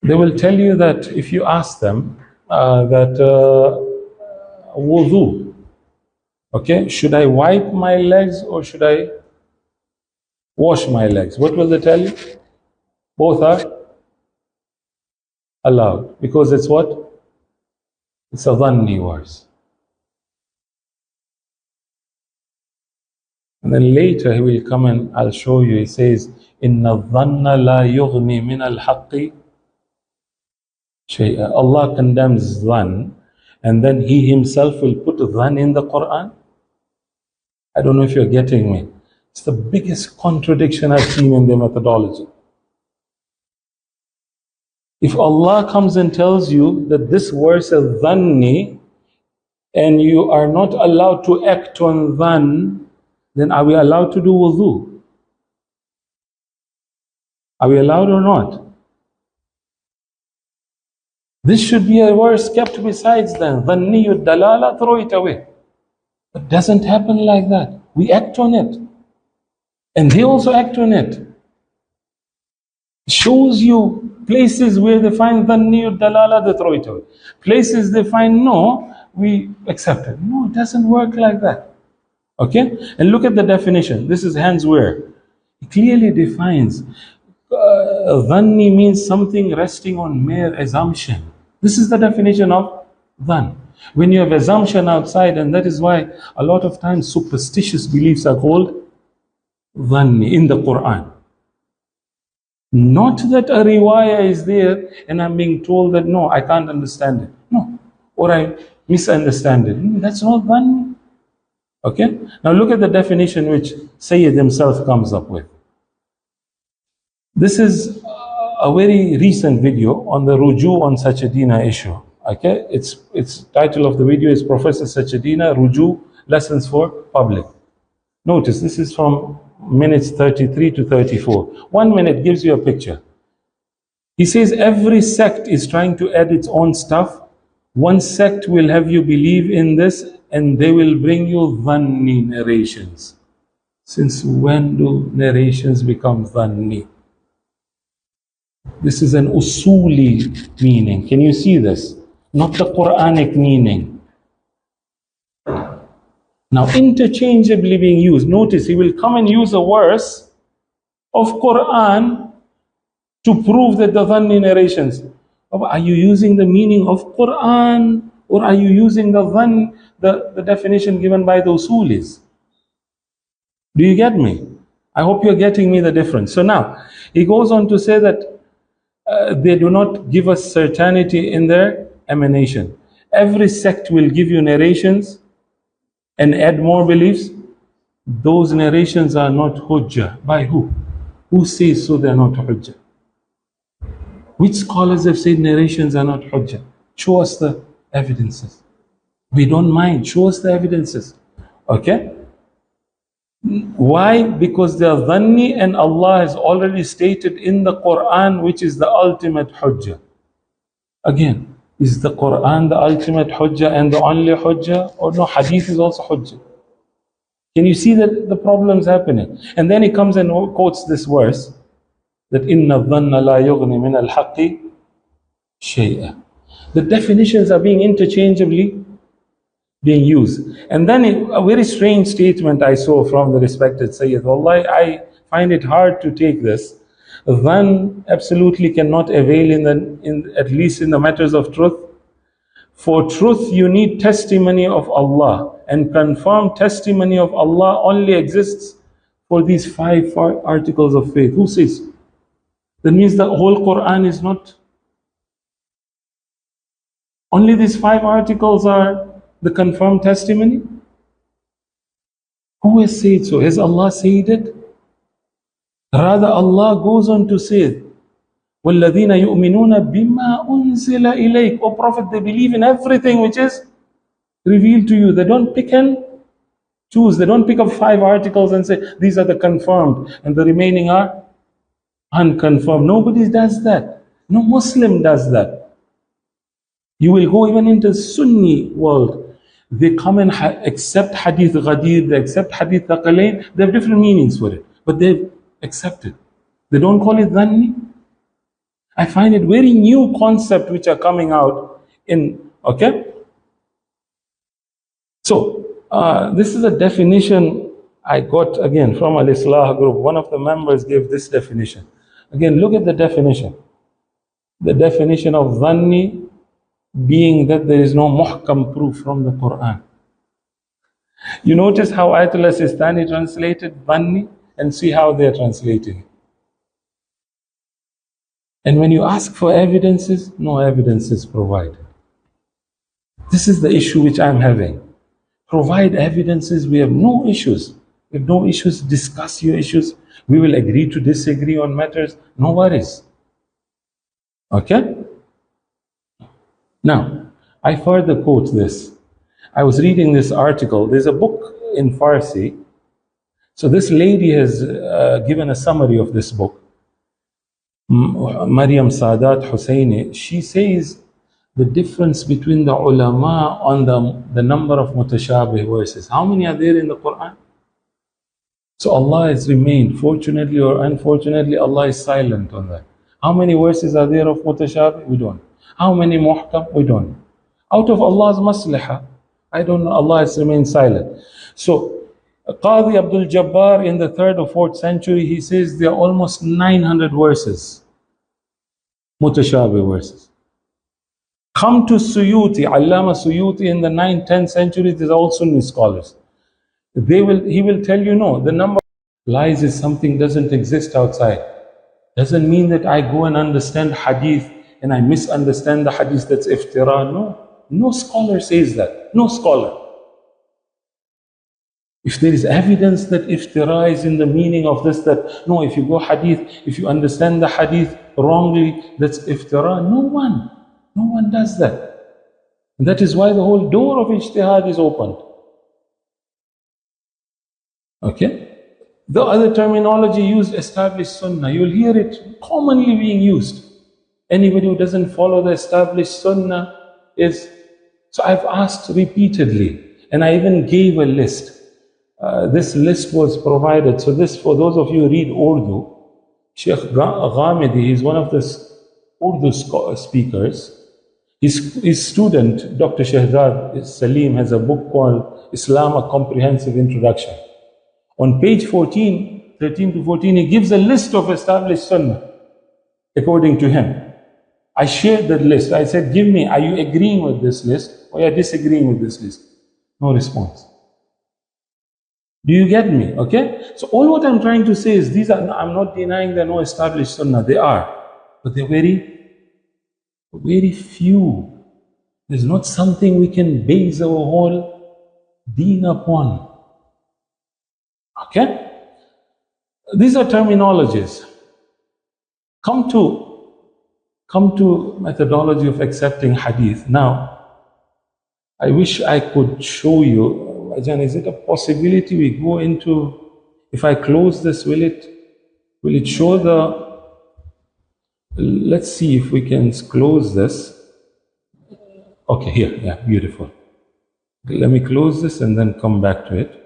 They will tell you that if you ask them that wudu, okay, should I wipe my legs or should I wash my legs? What will they tell you? Both are allowed, because it's what? It's a dhanni verse. And then later he will come and I'll show you. He says, "Inna dhanna la yughni min al-haqqi shay'a." Allah condemns dhan, and then He Himself will put dhan in the Quran. I don't know if you're getting me. It's the biggest contradiction I've seen in their methodology. If Allah comes and tells you that this verse is dhanni, and you are not allowed to act on dhan, then are we allowed to do wudu? Are we allowed or not? This should be a verse kept besides them. Dhanniyud dalala, throw it away. But it doesn't happen like that. We act on it. And they also act on it. It shows you places where they find dhanniyud dalala, they throw it away. Places they find no, we accept it. No, it doesn't work like that. Okay? And look at the definition. This is hands where. It clearly defines dhanni means something resting on mere assumption. This is the definition of dhan. When you have assumption outside, and that is why a lot of times superstitious beliefs are called dhanni in the Quran. Not that a riwayah is there and I'm being told that no, I can't understand it. No. Or I misunderstand it. That's not dhanni. Okay? Now look at the definition which Sayyid himself comes up with. This is a very recent video on the Ruju on Sajadina issue. Okay, its title of the video is Professor Sajadina Ruju Lessons for Public. Notice this is from minutes 33 to 34. 1 minute gives you a picture. He says every sect is trying to add its own stuff. One sect will have you believe in this, and they will bring you dhanni narrations. Since when do narrations become dhanni? This is an usuli meaning. Can you see this? Not the Quranic meaning. Now, interchangeably being used. Notice he will come and use a verse of Quran to prove that the dhanni narrations. Are you using the meaning of Quran, or are you using the definition given by the usulis? Do you get me? I hope you're getting me the difference. So now, he goes on to say that they do not give us certainty in their emanation. Every sect will give you narrations and add more beliefs. Those narrations are not hujjah. By who? Who says so they are not hujjah? Which scholars have said narrations are not hujjah? Show us the evidences. We don't mind. Show us the evidences. Okay? Why? Because they are dhanni, and Allah has already stated in the Quran, which is the ultimate hujjah. Again, is the Quran the ultimate hujjah and the only hujjah? Or no, hadith is also hujjah? Can you see that the problem's happening? And then he comes and quotes this verse, that inna dhanna la yughni min al-haqqi shay'a. The definitions are being interchangeably being used. And then a very strange statement I saw from the respected Sayyid. Wallahi, I find it hard to take this. Then absolutely cannot avail at least in the matters of truth. For truth, you need testimony of Allah, and confirmed testimony of Allah only exists for these 5 articles of faith. Who says? That means the whole Quran is not. Only these 5 articles are the confirmed testimony? Who has said so? Has Allah said it? Rather, Allah goes on to say, وَالَّذِينَ يُؤْمِنُونَ بِمَا أُنزِلَ إِلَيْكَ. O Prophet, they believe in everything which is revealed to you. They don't pick and choose. They don't pick up 5 articles and say, these are the confirmed, and the remaining are unconfirmed. Nobody does that. No Muslim does that. You will go even into Sunni world. They come and accept Hadith Ghadir, they accept Hadith Thaqalain. They have different meanings for it, but they accept it. They don't call it Dhanni. I find it very new concept which are coming out in, okay? So, this is a definition I got again from Al-Islah group. One of the members gave this definition. Again, look at the definition. The definition of Dhanni being that there is no muhkam proof from the Quran. You notice how Ayatollah Sistani translated Dhanni, and see how they are translating it. And when you ask for evidences, no evidence is provided. This is the issue which I'm having. Provide evidences, we have no issues. We have no issues, discuss your issues. We will agree to disagree on matters, no worries. Okay? Now, I further quote this. I was reading this article. There's a book in Farsi. So this lady has given a summary of this book. Maryam Sadat Husseini, she says the difference between the ulama on the number of mutashabih verses. How many are there in the Quran? So Allah has remained, fortunately or unfortunately, Allah is silent on that. How many verses are there of mutashabih? We don't. How many muhkam? We don't. Out of Allah's maslahah, I don't know, Allah has remained silent. So Qadi Abdul Jabbar in the 3rd or 4th century, he says there are almost 900 verses, mutashabih verses. Come to Suyuti, Allama Suyuti in the 9th, 10th century, these are all Sunni scholars. He will tell you, no, the number of lies is something doesn't exist outside. Doesn't mean that I go and understand hadith and I misunderstand the hadith, that's iftira. No scholar says that. No scholar. If there is evidence that iftira is in the meaning of this, that no, if you go hadith, if you understand the hadith wrongly, that's iftira. No one does that. And that is why the whole door of ijtihad is opened. Okay? The other terminology used, established sunnah, you'll hear it commonly being used. Anybody who doesn't follow the established sunnah is... So I've asked repeatedly, and I even gave a list. This list was provided. So this, for those of you who read Urdu, Sheikh Ghamidi, he's one of the Urdu speakers. His student, Dr. Shahzad Salim, has a book called Islam, A Comprehensive Introduction. On page 13 to 14, he gives a list of established sunnah, according to him. I shared that list. I said, give me, are you agreeing with this list or are you disagreeing with this list? No response. Do you get me? Okay? So all what I'm trying to say is, these are, I'm not denying there are no established sunnah. They are. But they're very few. There's not something we can base our whole deen upon. Okay? These are terminologies. Come to methodology of accepting hadith. Now, I wish I could show you. Ajahn, is it a possibility we go into, if I close this, will it show the, let's see if we can close this. Okay, here, yeah, beautiful. Let me close this and then come back to it.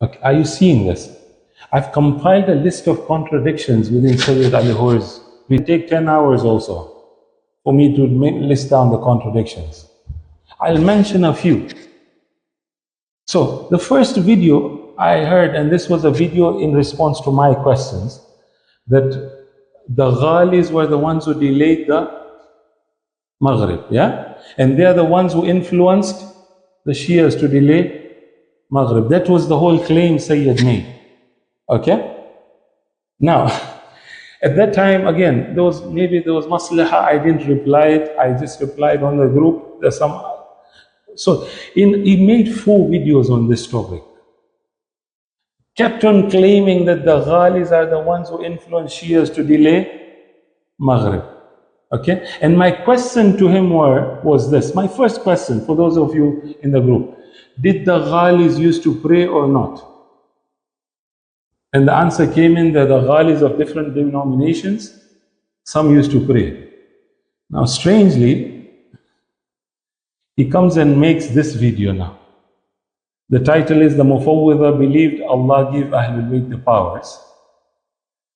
Okay, are you seeing this? I've compiled a list of contradictions within Sayyid Ali Hor's. We take 10 hours also. for me to list down the contradictions. I'll mention a few. So the first video I heard, and this was a video in response to my questions, that the Ghalis were the ones who delayed the Maghrib, yeah? And they are the ones who influenced the Shias to delay Maghrib. That was the whole claim Sayyid made. Okay? Now, at that time, again, there was maslaha, I didn't reply it, I just replied on the group. There's some. So, he made 4 videos on this topic. Kept on claiming that the Ghalis are the ones who influence Shias to delay Maghrib. Okay? And my question to him was this. My first question, for those of you in the group, did the Ghalis used to pray or not? And the answer came in that the Ghalis of different denominations, some used to pray. Now, strangely, he comes and makes this video now. The title is, "The Mufawwidha believed Allah gave Ahlul Bayt the powers."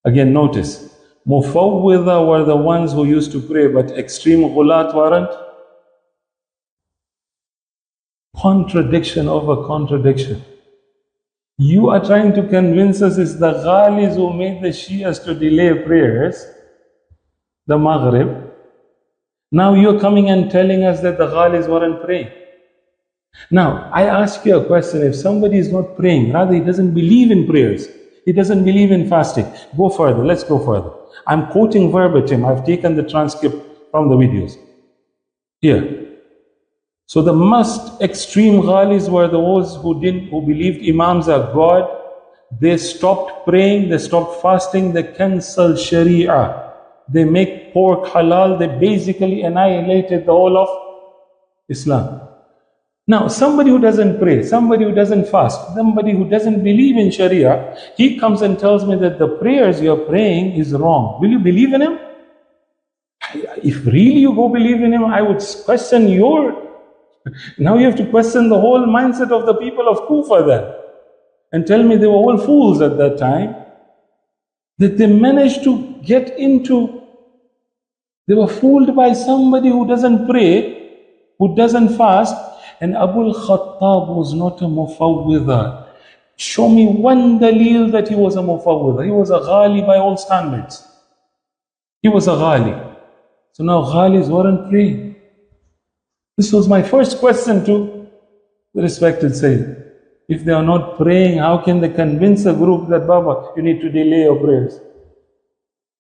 Again, notice, Mufawwidha were the ones who used to pray, but extreme ghulat weren't. Contradiction over contradiction. You are trying to convince us it's the Ghalis who made the Shias to delay prayers, the Maghrib. Now you're coming and telling us that the Ghalis weren't praying. Now, I ask you a question. If somebody is not praying, rather he doesn't believe in prayers, he doesn't believe in fasting, go further, let's go further. I'm quoting verbatim, I've taken the transcript from the videos. Here. So the most extreme Ghalis were those who believed Imams are God. They stopped praying, they stopped fasting, they cancelled Sharia. They make pork halal, they basically annihilated the whole of Islam. Now, somebody who doesn't pray, somebody who doesn't fast, somebody who doesn't believe in Sharia, he comes and tells me that the prayers you're praying is wrong. Will you believe in him? If really you go believe in him, I would question your... Now you have to question the whole mindset of the people of Kufa then. And tell me they were all fools at that time. That they managed to get into... They were fooled by somebody who doesn't pray, who doesn't fast. And Abu al-Khattab was not a Mufawwidha. Show me one dalil that he was a Mufawwidha. He was a Ghali by all standards. He was a Ghali. So now Ghalis weren't praying. This was my first question to the respected Sayyid. If they are not praying, how can they convince a group that, Baba, you need to delay your prayers?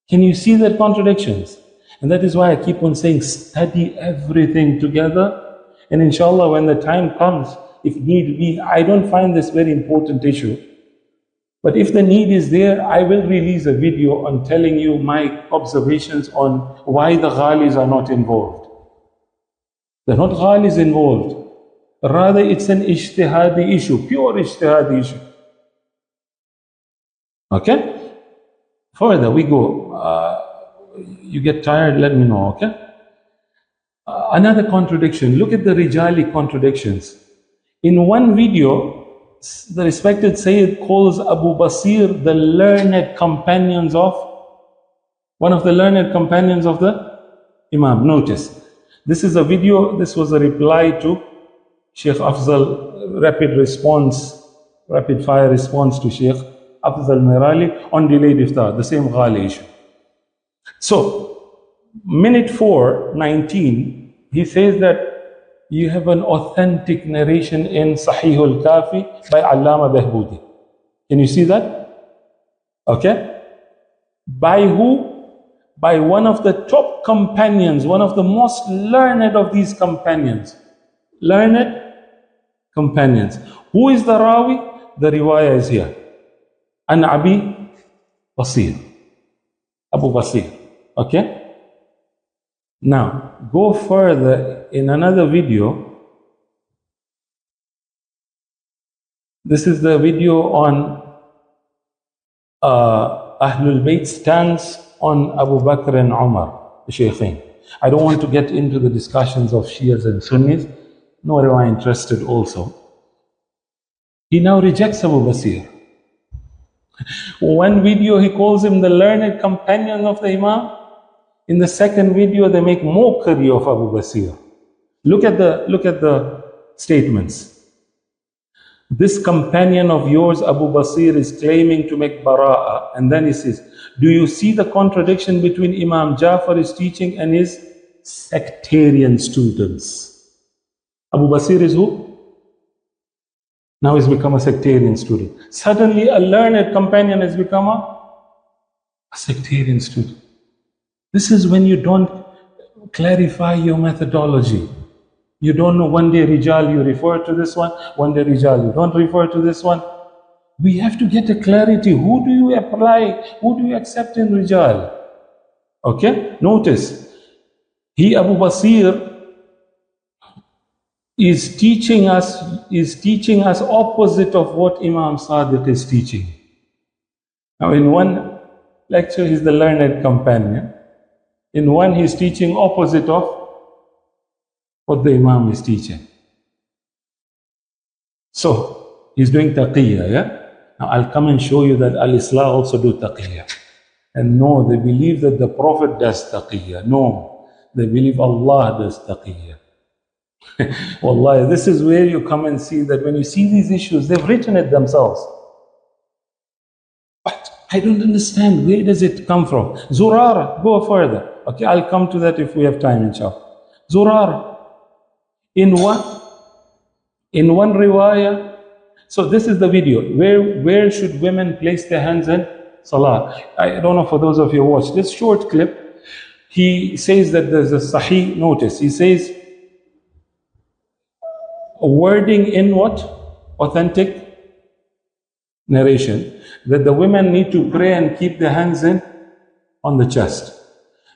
Can you see that contradictions? And that is why I keep on saying, study everything together. And inshallah, when the time comes, if need be, I don't find this very important issue. But if the need is there, I will release a video on telling you my observations on why the Ghalis are not involved. They're not Ghalis involved. Rather, it's an ijtihadi issue, pure ijtihadi issue. Okay? Further, we go. You get tired, let me know, okay? Another contradiction. Look at the Rijali contradictions. In one video, the respected Sayyid calls Abu Basir the learned companions of, one of the learned companions of the Imam. Notice, this is a video, this was a reply to Sheikh Afzal, rapid fire response to Sheikh Afzal Mirali on delayed iftar, the same Ghali issue. So, minute 4:19, he says that you have an authentic narration in Sahih al-Kafi by Allama Behbudi. Can you see that? Okay? By who? By one of the top companions, one of the most learned of these companions. Learned companions. Who is the Rawi? The riwayah is here. An Abi Basir. Abu Basir. Okay? Now, go further in another video. This is the video on Ahlul Bayt stance on Abu Bakr and Umar, the Shaykhain. I don't want to get into the discussions of Shias and Sunnis, nor am I interested also. He now rejects Abu Basir. One video he calls him the learned companion of the Imam. In the second video, they make mockery of Abu Basir. Look at the statements. This companion of yours, Abu Basir, is claiming to make bara'ah. And then he says, do you see the contradiction between Imam Jafar's teaching and his sectarian students? Abu Basir is who? Now he's become a sectarian student. Suddenly a learned companion has become a sectarian student. This is when you don't clarify your methodology. You don't know, one day Rijal you refer to this one day Rijal you don't refer to this one. We have to get a clarity. Who do you apply? Who do you accept in Rijal? Okay? Notice, Abu Basir is teaching us opposite of what Imam Sadiq is teaching. Now in one lecture he's the learned companion. In one he's teaching opposite of what the Imam is teaching. So, he's doing taqiyya, yeah? Now I'll come and show you that Al-Islah also do taqiyya. And no, they believe that the Prophet does taqiyya. No, they believe Allah does taqiyya. Wallahi, this is where you come and see that when you see these issues, they've written it themselves. But I don't understand, where does it come from? Zurara, go further. Okay, I'll come to that if we have time, inshallah. Zurara. In one riwayah, so this is the video. Where should women place their hands in salah? I don't know for those of you who watch this short clip. He says that there's a sahih notice. He says a wording in what? Authentic narration. That the women need to pray and keep their hands in on the chest.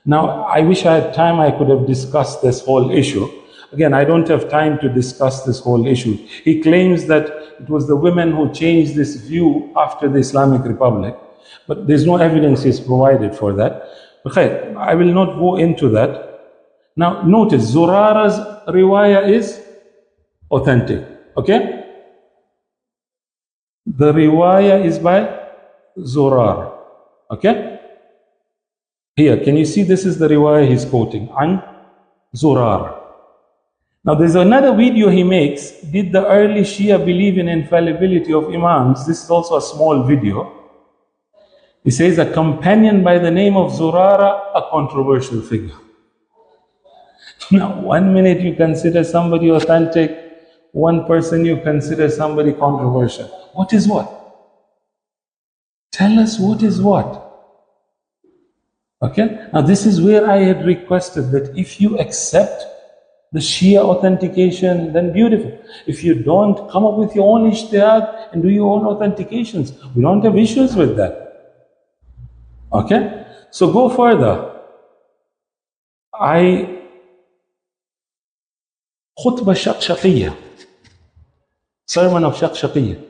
Now, I wish I had time, I could have discussed this whole issue. Again, I don't have time to discuss this whole issue. He claims that it was the women who changed this view after the Islamic Republic, but there's no evidence he's provided for that. Okay, I will not go into that. Now, notice, Zurara's riwayah is authentic, okay? The riwayah is by Zurar, okay? Here, can you see this is the riwayah he's quoting, An Zurar. Now there's another video he makes, did the early Shia believe in infallibility of Imams? This is also a small video. He says a companion by the name of Zurara, a controversial figure. Now 1 minute you consider somebody authentic, one person you consider somebody controversial. What is what? Tell us what is what. Okay? Now this is where I had requested that if you accept the Shia authentication, then beautiful. If you don't, come up with your own ijtihad and do your own authentications. We don't have issues with that. Okay? So go further. Khutbah Shaqshaqiyya, sermon of Shaqshaqiyya.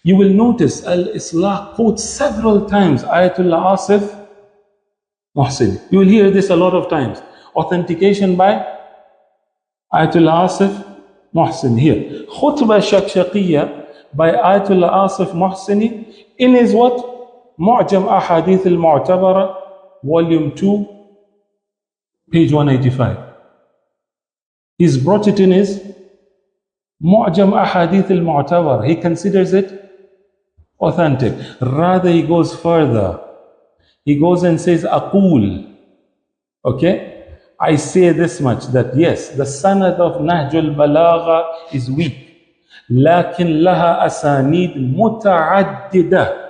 You will notice Al-Islah quotes several times Ayatollah Asif Muhsin. You will hear this a lot of times. Authentication by Ayatollah Asif Muhsin here. Khutbah Shaqshaqiyya by Ayatollah Asif Muhsini in his what? Mu'jam Ahadith al-Mu'tabara, volume 2, page 185. He's brought it in his Mu'jam Ahadith al-Mu'tabara. He considers it authentic. Rather, he goes further. He goes and says, Aqul. Okay? I say this much, that yes, the sanad of Nahjul Balagha is weak. Lakin laha asanid muta'addida.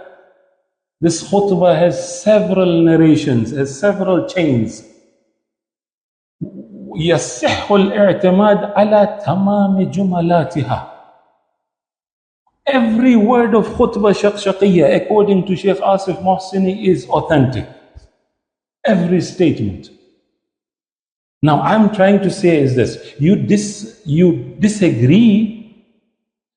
This khutbah has several narrations, has several chains. يصح الاعتماد على تمام جملاتها. Every word of khutbah Shaqshaqiyya, according to Sheikh Asif Muhsini, is authentic. Every statement. Now, I'm trying to say is this: you disagree,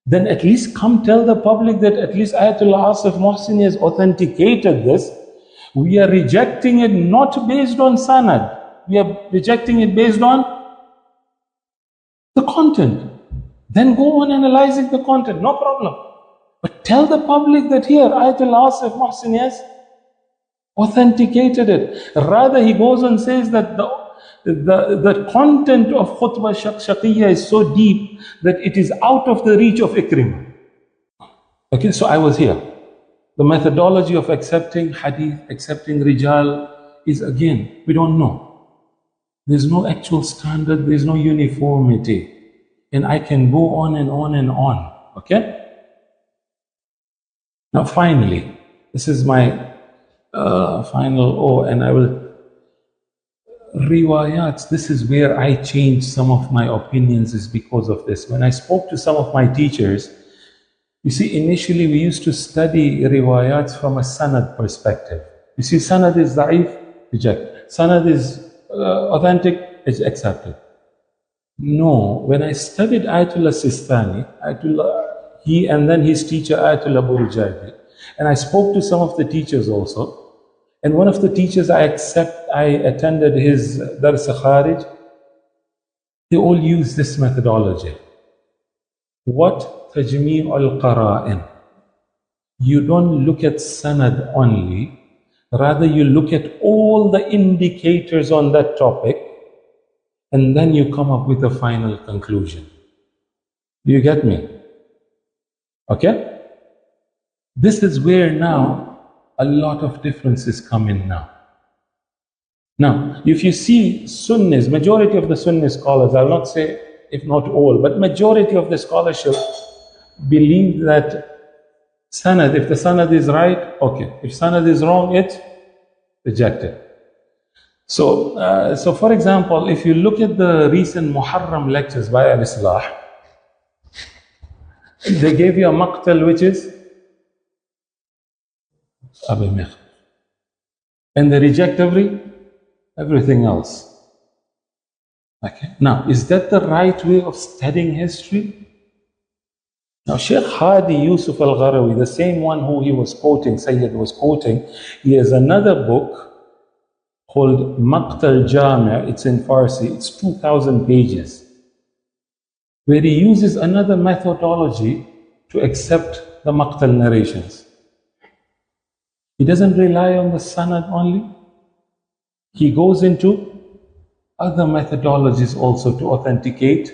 then at least come tell the public that at least Ayatollah Asif Muhsini has authenticated this. We are rejecting it not based on sanad. We are rejecting it based on the content. Then go on analyzing the content, no problem. But tell the public that here, Ayatollah Asif Muhsini has authenticated it. Rather, he goes and says that the content of khutbah shaqiyya is so deep that it is out of the reach of Ikrimah. Okay, so I was here. The methodology of accepting hadith, accepting rijal is, again, we don't know. There's no actual standard, there's no uniformity. And I can go on and on and on. Okay? Now, finally, this is my final, and I will. Riwayats, this is where I changed some of my opinions, is because of this. When I spoke to some of my teachers, you see, initially we used to study riwayats from a sanad perspective. You see, sanad is da'if, reject. Sanad is authentic, is accepted. No, when I studied Ayatollah Sistani, he and then his teacher Ayatollah Burjadi, and I spoke to some of the teachers also, and one of the teachers I attended his Dars Kharij, they all use this methodology. What? Tajmi' al-qara'in. You don't look at sanad only, rather you look at all the indicators on that topic, and then you come up with a final conclusion. Do you get me? Okay? This is where now a lot of differences come in now. Now, if you see Sunnis, majority of the Sunni scholars, I'll not say if not all, but majority of the scholarship believe that sanad, if the sanad is right, okay. If sanad is wrong, it's rejected. So for example, if you look at the recent Muharram lectures by Al-Islah, they gave you a maqtal which is Abi Mikh. And they reject everything else. Okay. Now, is that the right way of studying history? Now, Sheikh Hadi Yusuf al-Gharawi, the same one who he was quoting, Sayyid was quoting, he has another book called Maqtal Jami', it's in Farsi, it's 2,000 pages, where he uses another methodology to accept the Maqtal narrations. He doesn't rely on the sanad only. He goes into other methodologies also to authenticate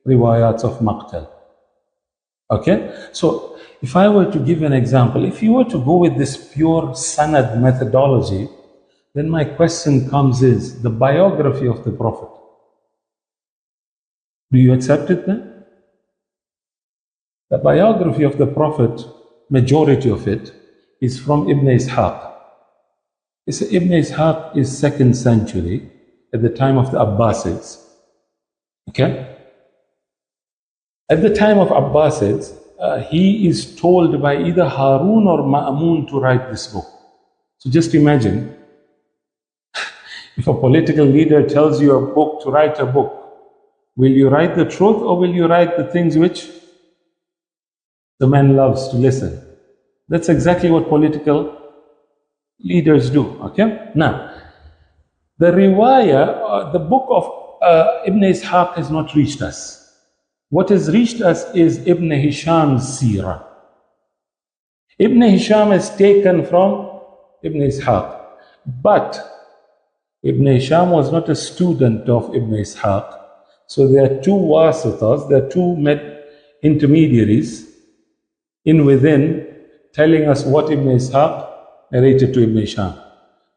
riwayats of Maqtal. Okay? So, if I were to give an example, if you were to go with this pure sanad methodology, then my question comes is, the biography of the Prophet. Do you accept it then? The biography of the Prophet, majority of it, is from Ibn Ishaq. Ibn Ishaq is 2nd century, at the time of the Abbasids. Okay? At the time of Abbasids, he is told by either Harun or Ma'mun to write this book. So just imagine, if a political leader tells you a book to write a book, will you write the truth or will you write the things which the man loves to listen? That's exactly what political leaders do. Okay? Now, the riwayah, the book of Ibn Ishaq has not reached us. What has reached us is Ibn Hisham's seerah. Ibn Hisham is taken from Ibn Ishaq. But Ibn Hisham was not a student of Ibn Ishaq. So there are two wasitas, there are two intermediaries in within telling us what Ibn Ishaq narrated to Ibn Hisham.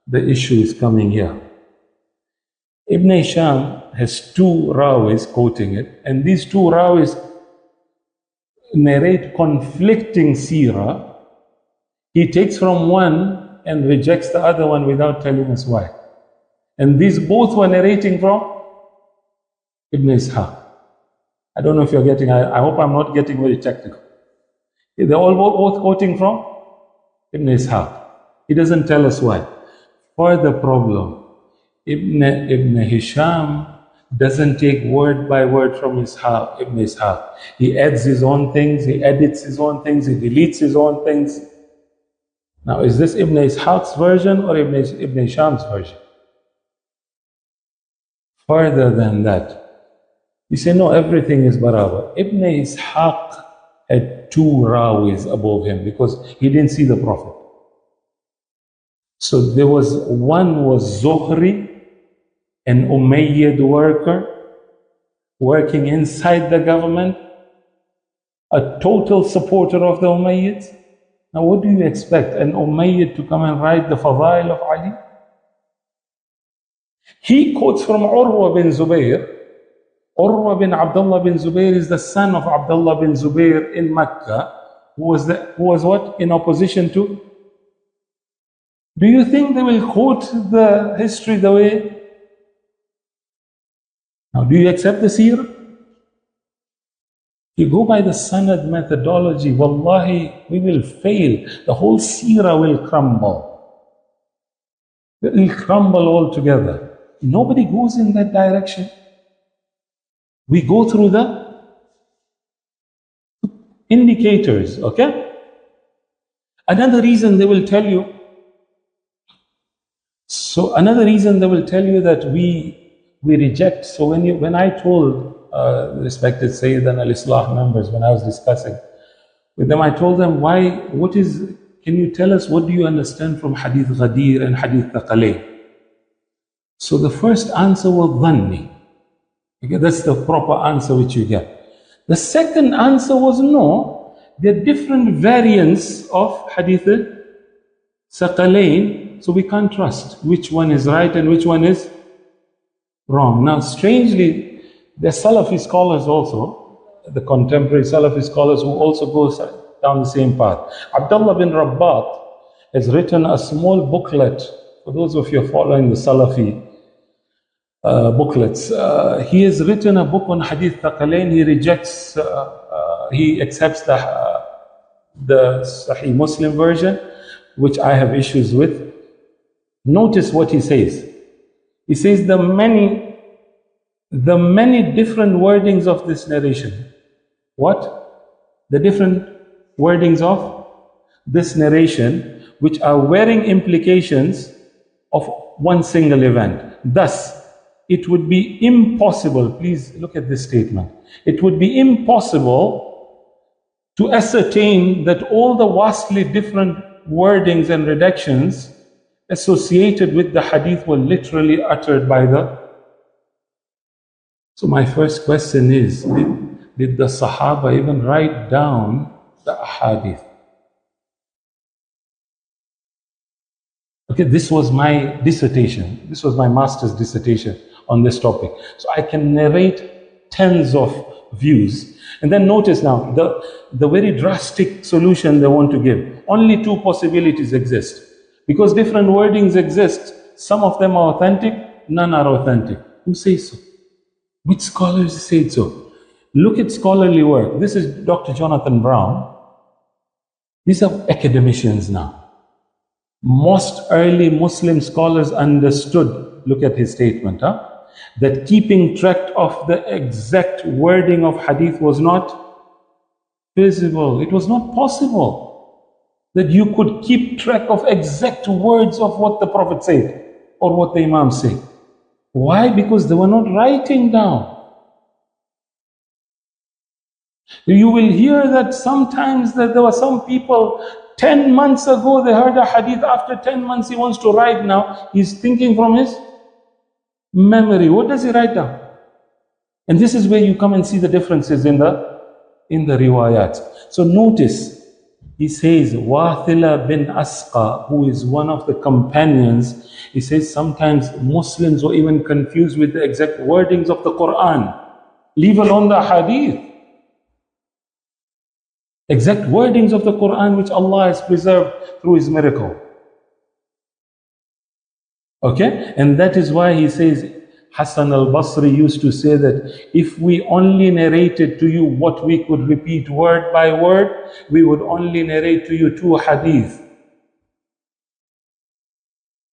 The issue is coming here. Ibn Hisham has two rawis quoting it, and these two rawis narrate conflicting seerah. He takes from one and rejects the other one without telling us why. And these both were narrating from Ibn Ishaq. I don't know if you're getting, I hope I'm not getting very technical. They're all both quoting from Ibn Ishaq. He doesn't tell us why. Further problem, Ibn Hisham doesn't take word by word from Ibn Ishaq. He adds his own things, he edits his own things, he deletes his own things. Now, is this Ibn Ishaq's version or Ibn Hisham's version? Further than that, you say, no, everything is barabar. Ibn Ishaq had two rawis above him because he didn't see the Prophet. So there was one was Zuhri, an Umayyad worker, working inside the government, a total supporter of the Umayyads. Now what do you expect? An Umayyad to come and write the Fadail of Ali? He quotes from Urwa bin Zubayr. Urwa bin Abdullah bin Zubayr is the son of Abdullah bin Zubayr in Mecca, who was what? In opposition to? Do you think they will quote the history the way? Now, do you accept the seerah? If you go by the sanad methodology, wallahi, we will fail. The whole seerah will crumble. It will crumble altogether. Nobody goes in that direction. We go through the indicators, okay? Another reason they will tell you, that we reject. So when I told respected Sayyid and Al-Islah members, when I was discussing with them, I told them, can you tell us what do you understand from Hadith Ghadir and Hadith Thaqalayn? So the first answer was dhanni. Okay, that's the proper answer which you get. The second answer was no, there are different variants of Hadith Thaqalayn, so we can't trust which one is right and which one is wrong. Now strangely, there are Salafi scholars also, the contemporary Salafi scholars who also go down the same path. Abdullah bin Rabbat has written a small booklet, for those of you following the Salafi booklets. He has written a book on Hadith Thaqalayn. He rejects, he accepts the Sahih Muslim version, which I have issues with. Notice what he says. He says the many different wordings of this narration. What? The different wordings of this narration, which are varying implications of one single event. Thus, it would be impossible, please look at this statement, it would be impossible to ascertain that all the vastly different wordings and redactions associated with the hadith were literally uttered by the... So my first question is, did the Sahaba even write down the hadith? Okay, this was my dissertation. This was my master's dissertation on this topic. So I can narrate tens of views. And then notice now, the very drastic solution they want to give. Only two possibilities exist. Because different wordings exist, some of them are authentic, none are authentic. Who says so? Which scholars say so? Look at scholarly work. This is Dr. Jonathan Brown. These are academicians now. Most early Muslim scholars understood, look at his statement, that keeping track of the exact wording of hadith was not feasible. It was not possible that you could keep track of exact words of what the Prophet said or what the Imam said. Why? Because they were not writing down. You will hear that sometimes that there were some people 10 months ago they heard a hadith, after 10 months he wants to write now, he's thinking from his memory. What does he write down? And this is where you come and see the differences in the riwayat. So notice, he says, Wathila bin Asqa, who is one of the companions, he says sometimes Muslims were even confused with the exact wordings of the Quran, leave alone the hadith. Exact wordings of the Quran which Allah has preserved through His miracle. Okay? And that is why he says, Hassan al-Basri used to say that if we only narrated to you what we could repeat word by word, we would only narrate to you 2 hadith.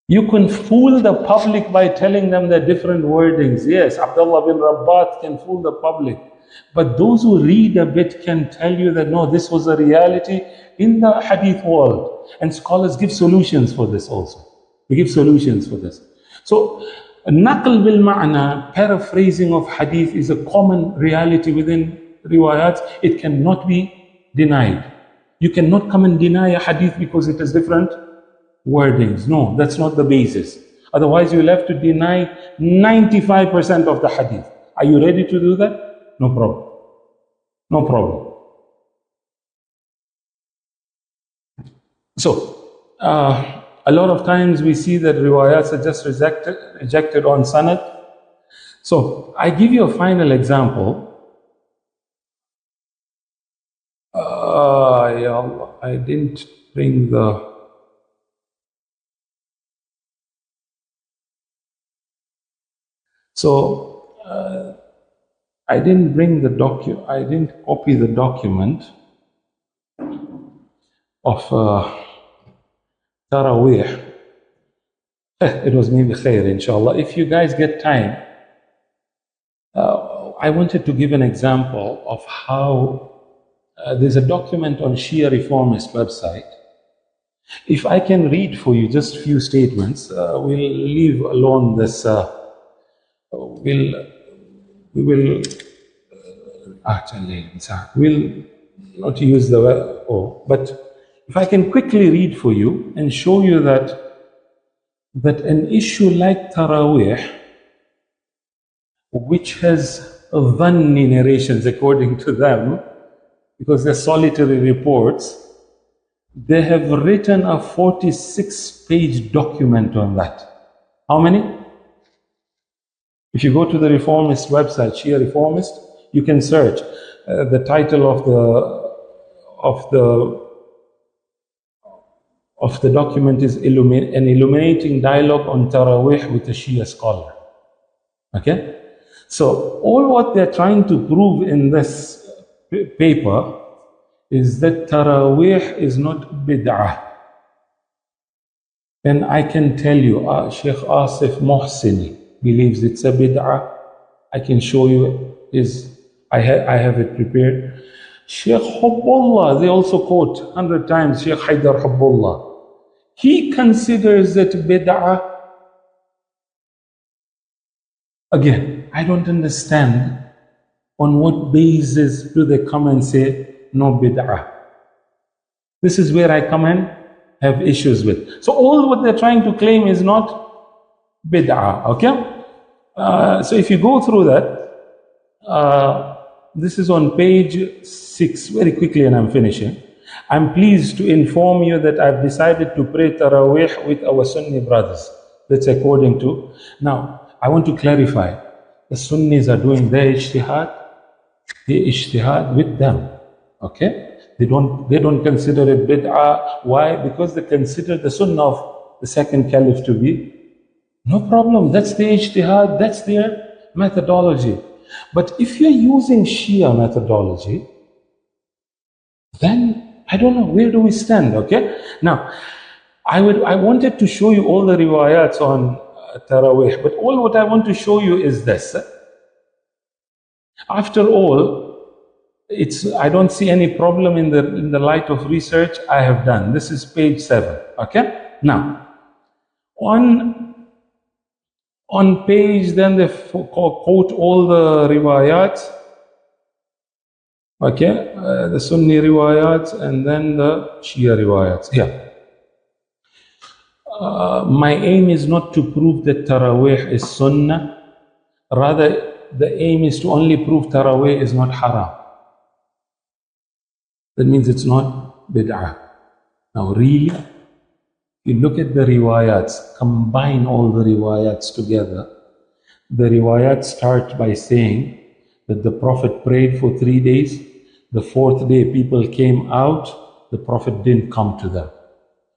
You can fool the public by telling them the different wordings. Yes, Abdullah bin Rabbat can fool the public. But those who read a bit can tell you that no, this was a reality in the hadith world. And scholars give solutions for this also. They give solutions for this. So, naql bil ma'na, paraphrasing of hadith, is a common reality within riwayat. It cannot be denied. You cannot come and deny a hadith because it has different wordings. No, that's not the basis. Otherwise, you'll have to deny 95% of the hadith. Are you ready to do that? No problem. No problem. So, a lot of times we see that riwayats are just rejected on sanad. So, I give you a final example. Ya Allah, I didn't bring the... So, I didn't bring the I didn't copy the document of Taraweeh. It was maybe khair, inshallah. If you guys get time, I wanted to give an example of how there's a document on Shia reformist website. If I can read for you just a few statements, we'll leave alone this. We'll not use the but if I can quickly read for you and show you that an issue like Taraweeh, which has dhanni narrations according to them, because they're solitary reports, they have written a 46-page document on that. How many? If you go to the reformist website, Shia Reformist, you can search. The title of the document is an illuminating dialogue on Taraweeh with a Shia scholar. Okay? So all what they're trying to prove in this paper is that Taraweeh is not bid'ah. And I can tell you, Sheikh Asif Mohsini believes it's a bid'ah. I can show you I have it prepared. Sheikh Hubbullah, they also quote 100 times Sheikh Haidar Hubbullah. He considers it bid'ah. Again, I don't understand on what basis do they come and say no bid'ah. This is where I come and have issues with. So all what they're trying to claim is not bid'ah, okay? So if you go through that, this is on page 6, very quickly, and I'm finishing. I'm pleased to inform you that I've decided to pray Taraweeh with our Sunni brothers. That's according to... Now, I want to clarify. The Sunnis are doing their ijtihad with them. Okay? They don't consider it bid'ah. Why? Because they consider the sunnah of the second caliph to be no problem. That's their ijtihad, that's their methodology. But if you're using Shia methodology, then I don't know, where do we stand, okay? Now, I wanted to show you all the riwayats on Taraweeh, but all what I want to show you is this. After all, I don't see any problem in the light of research I have done. This is page 7, okay? Now, on page, then they quote all the riwayats, okay, the Sunni riwayats and then the Shia riwayats. Yeah. My aim is not to prove that Taraweeh is Sunnah. Rather, the aim is to only prove Taraweeh is not haram. That means it's not bid'ah. Now, really, you look at the riwayats, combine all the riwayats together. The riwayats start by saying that the Prophet prayed for 3 days. The 4th day, people came out. The Prophet didn't come to them.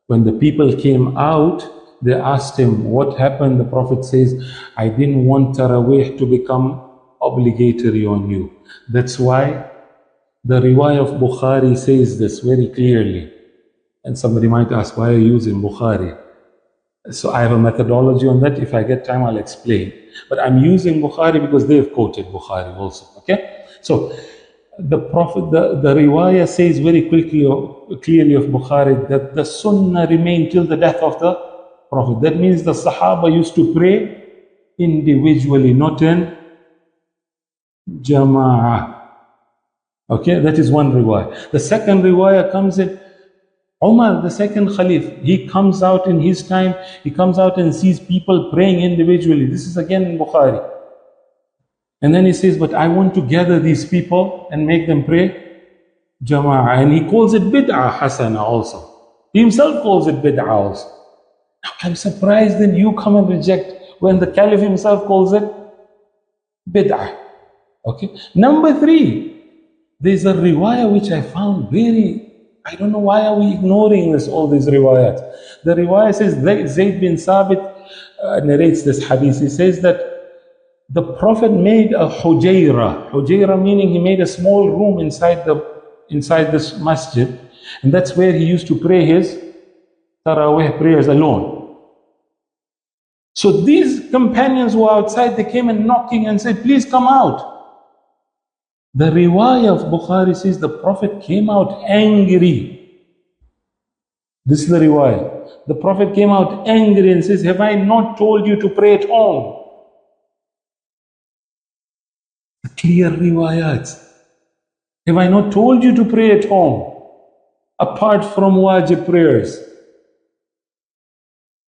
When the people came out, they asked him, what happened? The Prophet says, I didn't want Taraweeh to become obligatory on you. That's why the riwayah of Bukhari says this very clearly. And somebody might ask, why are you using Bukhari? So I have a methodology on that. If I get time, I'll explain. But I'm using Bukhari because they've quoted Bukhari also. Okay? So the Prophet, the riwayah says very clearly of Bukhari that the Sunnah remained till the death of the Prophet. That means the Sahaba used to pray individually, not in Jama'ah. Okay, that is one riwayah. The second riwayah comes in Umar, the second Khalif, he comes out in his time, he comes out and sees people praying individually. This is again in Bukhari. And then he says, but I want to gather these people and make them pray Jama'ah. And he calls it bid'ah hasana also. He himself calls it bid'ah also. Now I'm surprised that you come and reject when the Caliph himself calls it bid'ah. Okay. Number 3, there's a riwayah which I found I don't know why are we ignoring all these riwayat. The riwayah says, Zayd bin Sabit narrates this hadith. He says that the Prophet made a hujayra meaning he made a small room inside this masjid, and that's where he used to pray his Taraweeh prayers alone. So these companions who were outside, they came and knocking and said, please come out. The riwayah of Bukhari says the Prophet came out angry. This is the riwayah. The Prophet came out angry and says, have I not told you to pray at home? Clear riwayat. Have I not told you to pray at home, apart from wajib prayers?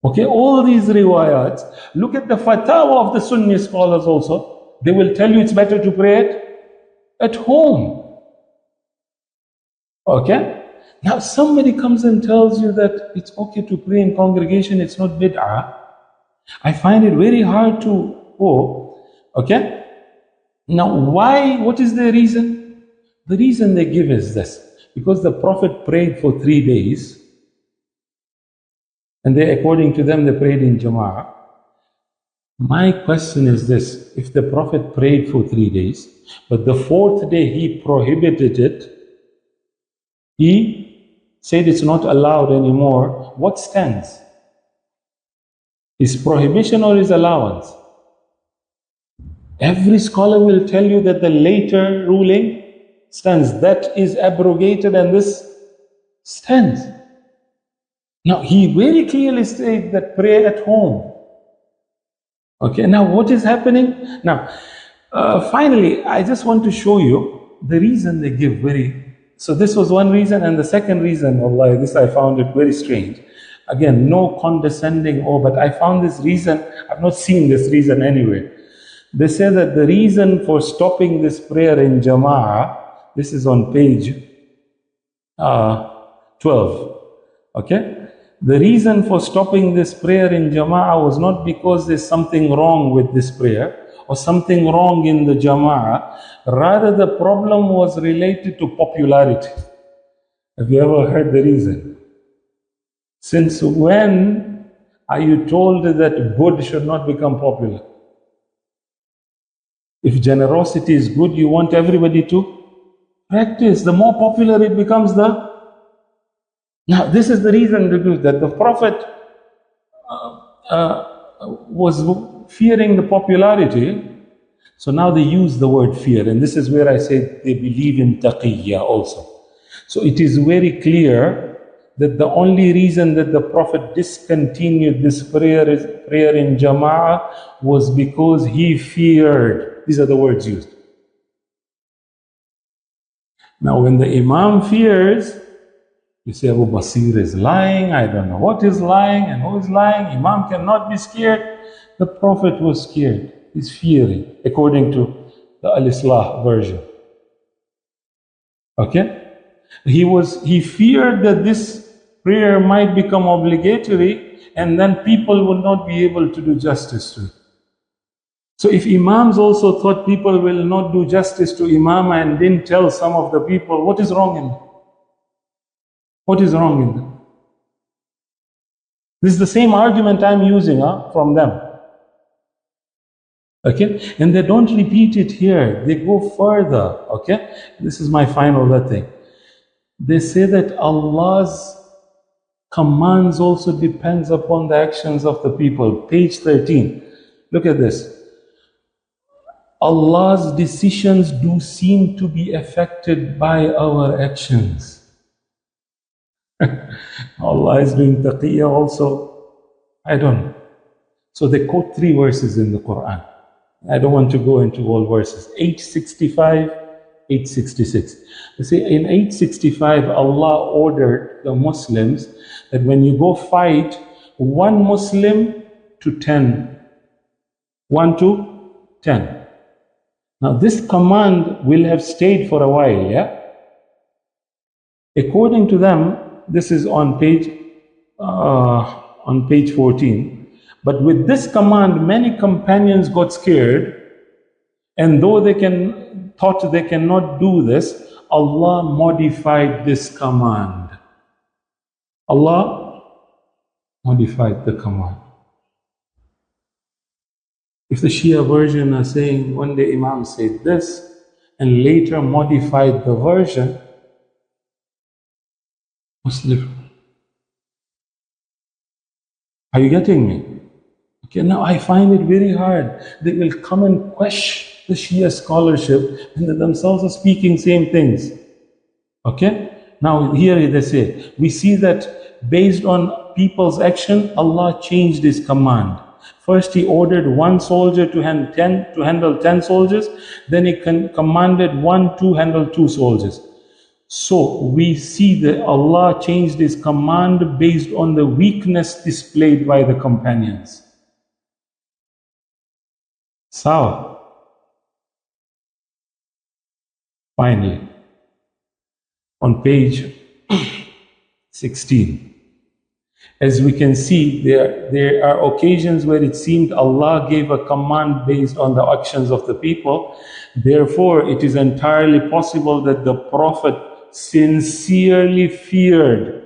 Okay, all these riwayats. Look at the fatwa of the Sunni scholars also. They will tell you it's better to pray at home. Okay? Now somebody comes and tells you that it's okay to pray in congregation, it's not bid'ah. I find it very hard to go. Okay? Now why? What is the reason? The reason they give is this. Because the Prophet prayed for 3 days, and according to them, they prayed in Jama'ah. My question is this: if the Prophet prayed for 3 days, but the 4th day he prohibited it, he said it's not allowed anymore, what stands? His prohibition or his allowance? Every scholar will tell you that the later ruling stands, that is abrogated and this stands. Now he very clearly states that pray at home. Okay, now what is happening? Now, finally, I just want to show you the reason they give so this was one reason, and the second reason, wallahi, this I found it very strange. Again, no condescending, but I found this reason, I've not seen this reason anywhere. They say that the reason for stopping this prayer in Jama'ah, this is on page 12, okay? The reason for stopping this prayer in Jama'ah was not because there's something wrong with this prayer or something wrong in the Jama'ah. Rather, the problem was related to popularity. Have you ever heard the reason? Since when are you told that good should not become popular? If generosity is good, you want everybody to practice. The more popular it becomes, Now, this is the reason that the Prophet was fearing the popularity. So now they use the word fear. And this is where I say they believe in taqiyya also. So it is very clear that the only reason that the Prophet discontinued this prayer in Jama'ah was because he feared. These are the words used. Now when the Imam fears, you say Abu Basir is lying, I don't know what is lying and who is lying. Imam cannot be scared. The Prophet was scared. He's fearing, according to the Al-Islah version. Okay? He feared that this prayer might become obligatory and then people would not be able to do justice to it. So if Imams also thought people will not do justice to Imam and didn't tell some of the people, what is wrong in them? What is wrong in them? This is the same argument I'm using from them. Okay? And they don't repeat it here. They go further. Okay? This is my final thing. They say that Allah's commands also depends upon the actions of the people. Page 13. Look at this. Allah's decisions do seem to be affected by our actions. Allah is doing taqiyya also. I don't know. So they quote 3 verses in the Quran. I don't want to go into all verses. 865, 866. You see, in 865, Allah ordered the Muslims that when you go fight, one Muslim to 10. 1 to 10. Now this command will have stayed for a while, yeah? According to them, this is on page 14. But with this command, many companions got scared, and though they thought they cannot do this, Allah modified this command. Allah modified the command. If the Shia version are saying one day Imam said this and later modified the version, Muslim. Are you getting me? Okay, now I find it very hard. They will come and question the Shia scholarship and they themselves are speaking same things. Okay? Now here they say, we see that based on people's action, Allah changed His command. First He ordered one soldier to handle 10 soldiers, then He commanded one to handle 2 soldiers. So we see that Allah changed His command based on the weakness displayed by the companions. So, finally, on page 16, as we can see, there are occasions where it seemed Allah gave a command based on the actions of the people. Therefore, it is entirely possible that the Prophet sincerely feared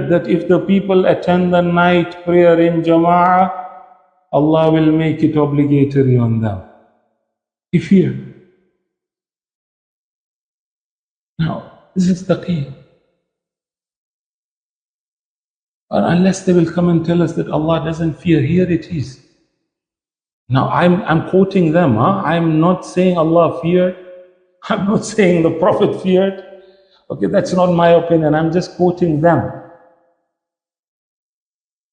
that if the people attend the night prayer in Jama'ah, Allah will make it obligatory on them. He feared. Now, this is taqiyya. Unless they will come and tell us that Allah doesn't fear, here it is. Now, I'm quoting them. I'm not saying Allah feared. I'm not saying the Prophet feared. Okay, that's not my opinion. I'm just quoting them.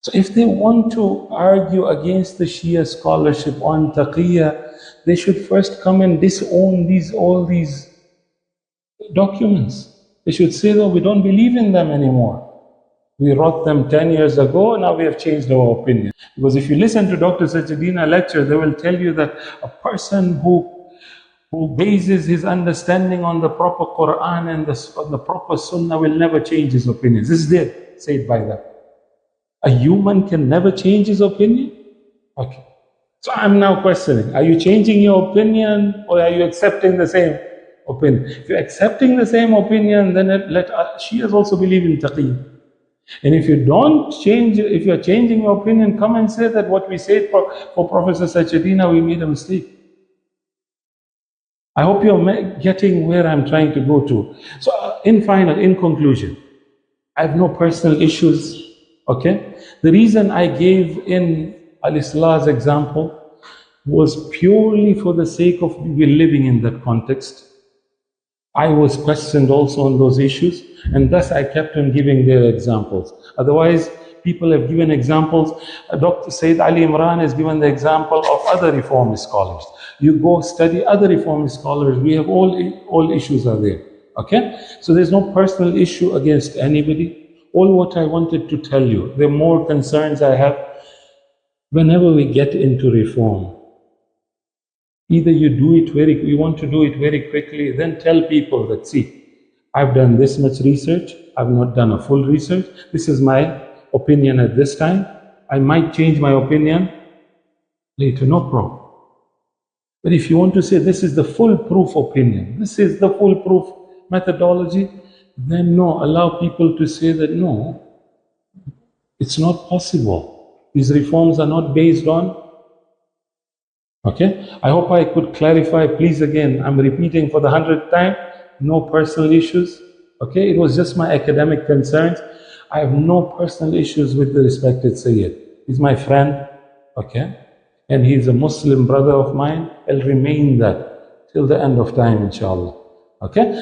So if they want to argue against the Shia scholarship on taqiyya, they should first come and disown all these documents. They should say, no, we don't believe in them anymore. We wrote them 10 years ago, now we have changed our opinion. Because if you listen to Dr. Sajidina lecture, they will tell you that a person who bases his understanding on the proper Quran and on the proper Sunnah will never change his opinions. This is there, said by them. A human can never change his opinion? Okay. So I'm now questioning, are you changing your opinion or are you accepting the same opinion? If you're accepting the same opinion, then let Shias also believe in taqiyya. And if you don't change, if you're changing your opinion, come and say that what we said for Professor Sajidina, we made a mistake. I hope you're getting where I'm trying to go to. So in conclusion, I have no personal issues, okay? The reason I gave in Al-Islah's example was purely for the sake of we living in that context. I was questioned also on those issues, and thus I kept on giving their examples. Otherwise, people have given examples. Dr. Sayyid Ali Imran has given the example of other reformist scholars. You go study other reformist scholars, we have all issues are there. Okay? So there's no personal issue against anybody. All what I wanted to tell you, the more concerns I have, whenever we get into reform, either you want to do it very quickly, then tell people that, see, I've done this much research, I've not done a full research, this is my opinion at this time, I might change my opinion later, no problem. But if you want to say this is the foolproof opinion, this is the foolproof methodology, then no, allow people to say that no, it's not possible. These reforms are not based on. Okay, I hope I could clarify. Please, again, I'm repeating for the 100th time, no personal issues. Okay, it was just my academic concerns. I have no personal issues with the respected Sayyid. He's my friend, okay, and he's a Muslim brother of mine. I'll remain that till the end of time, inshallah. Okay.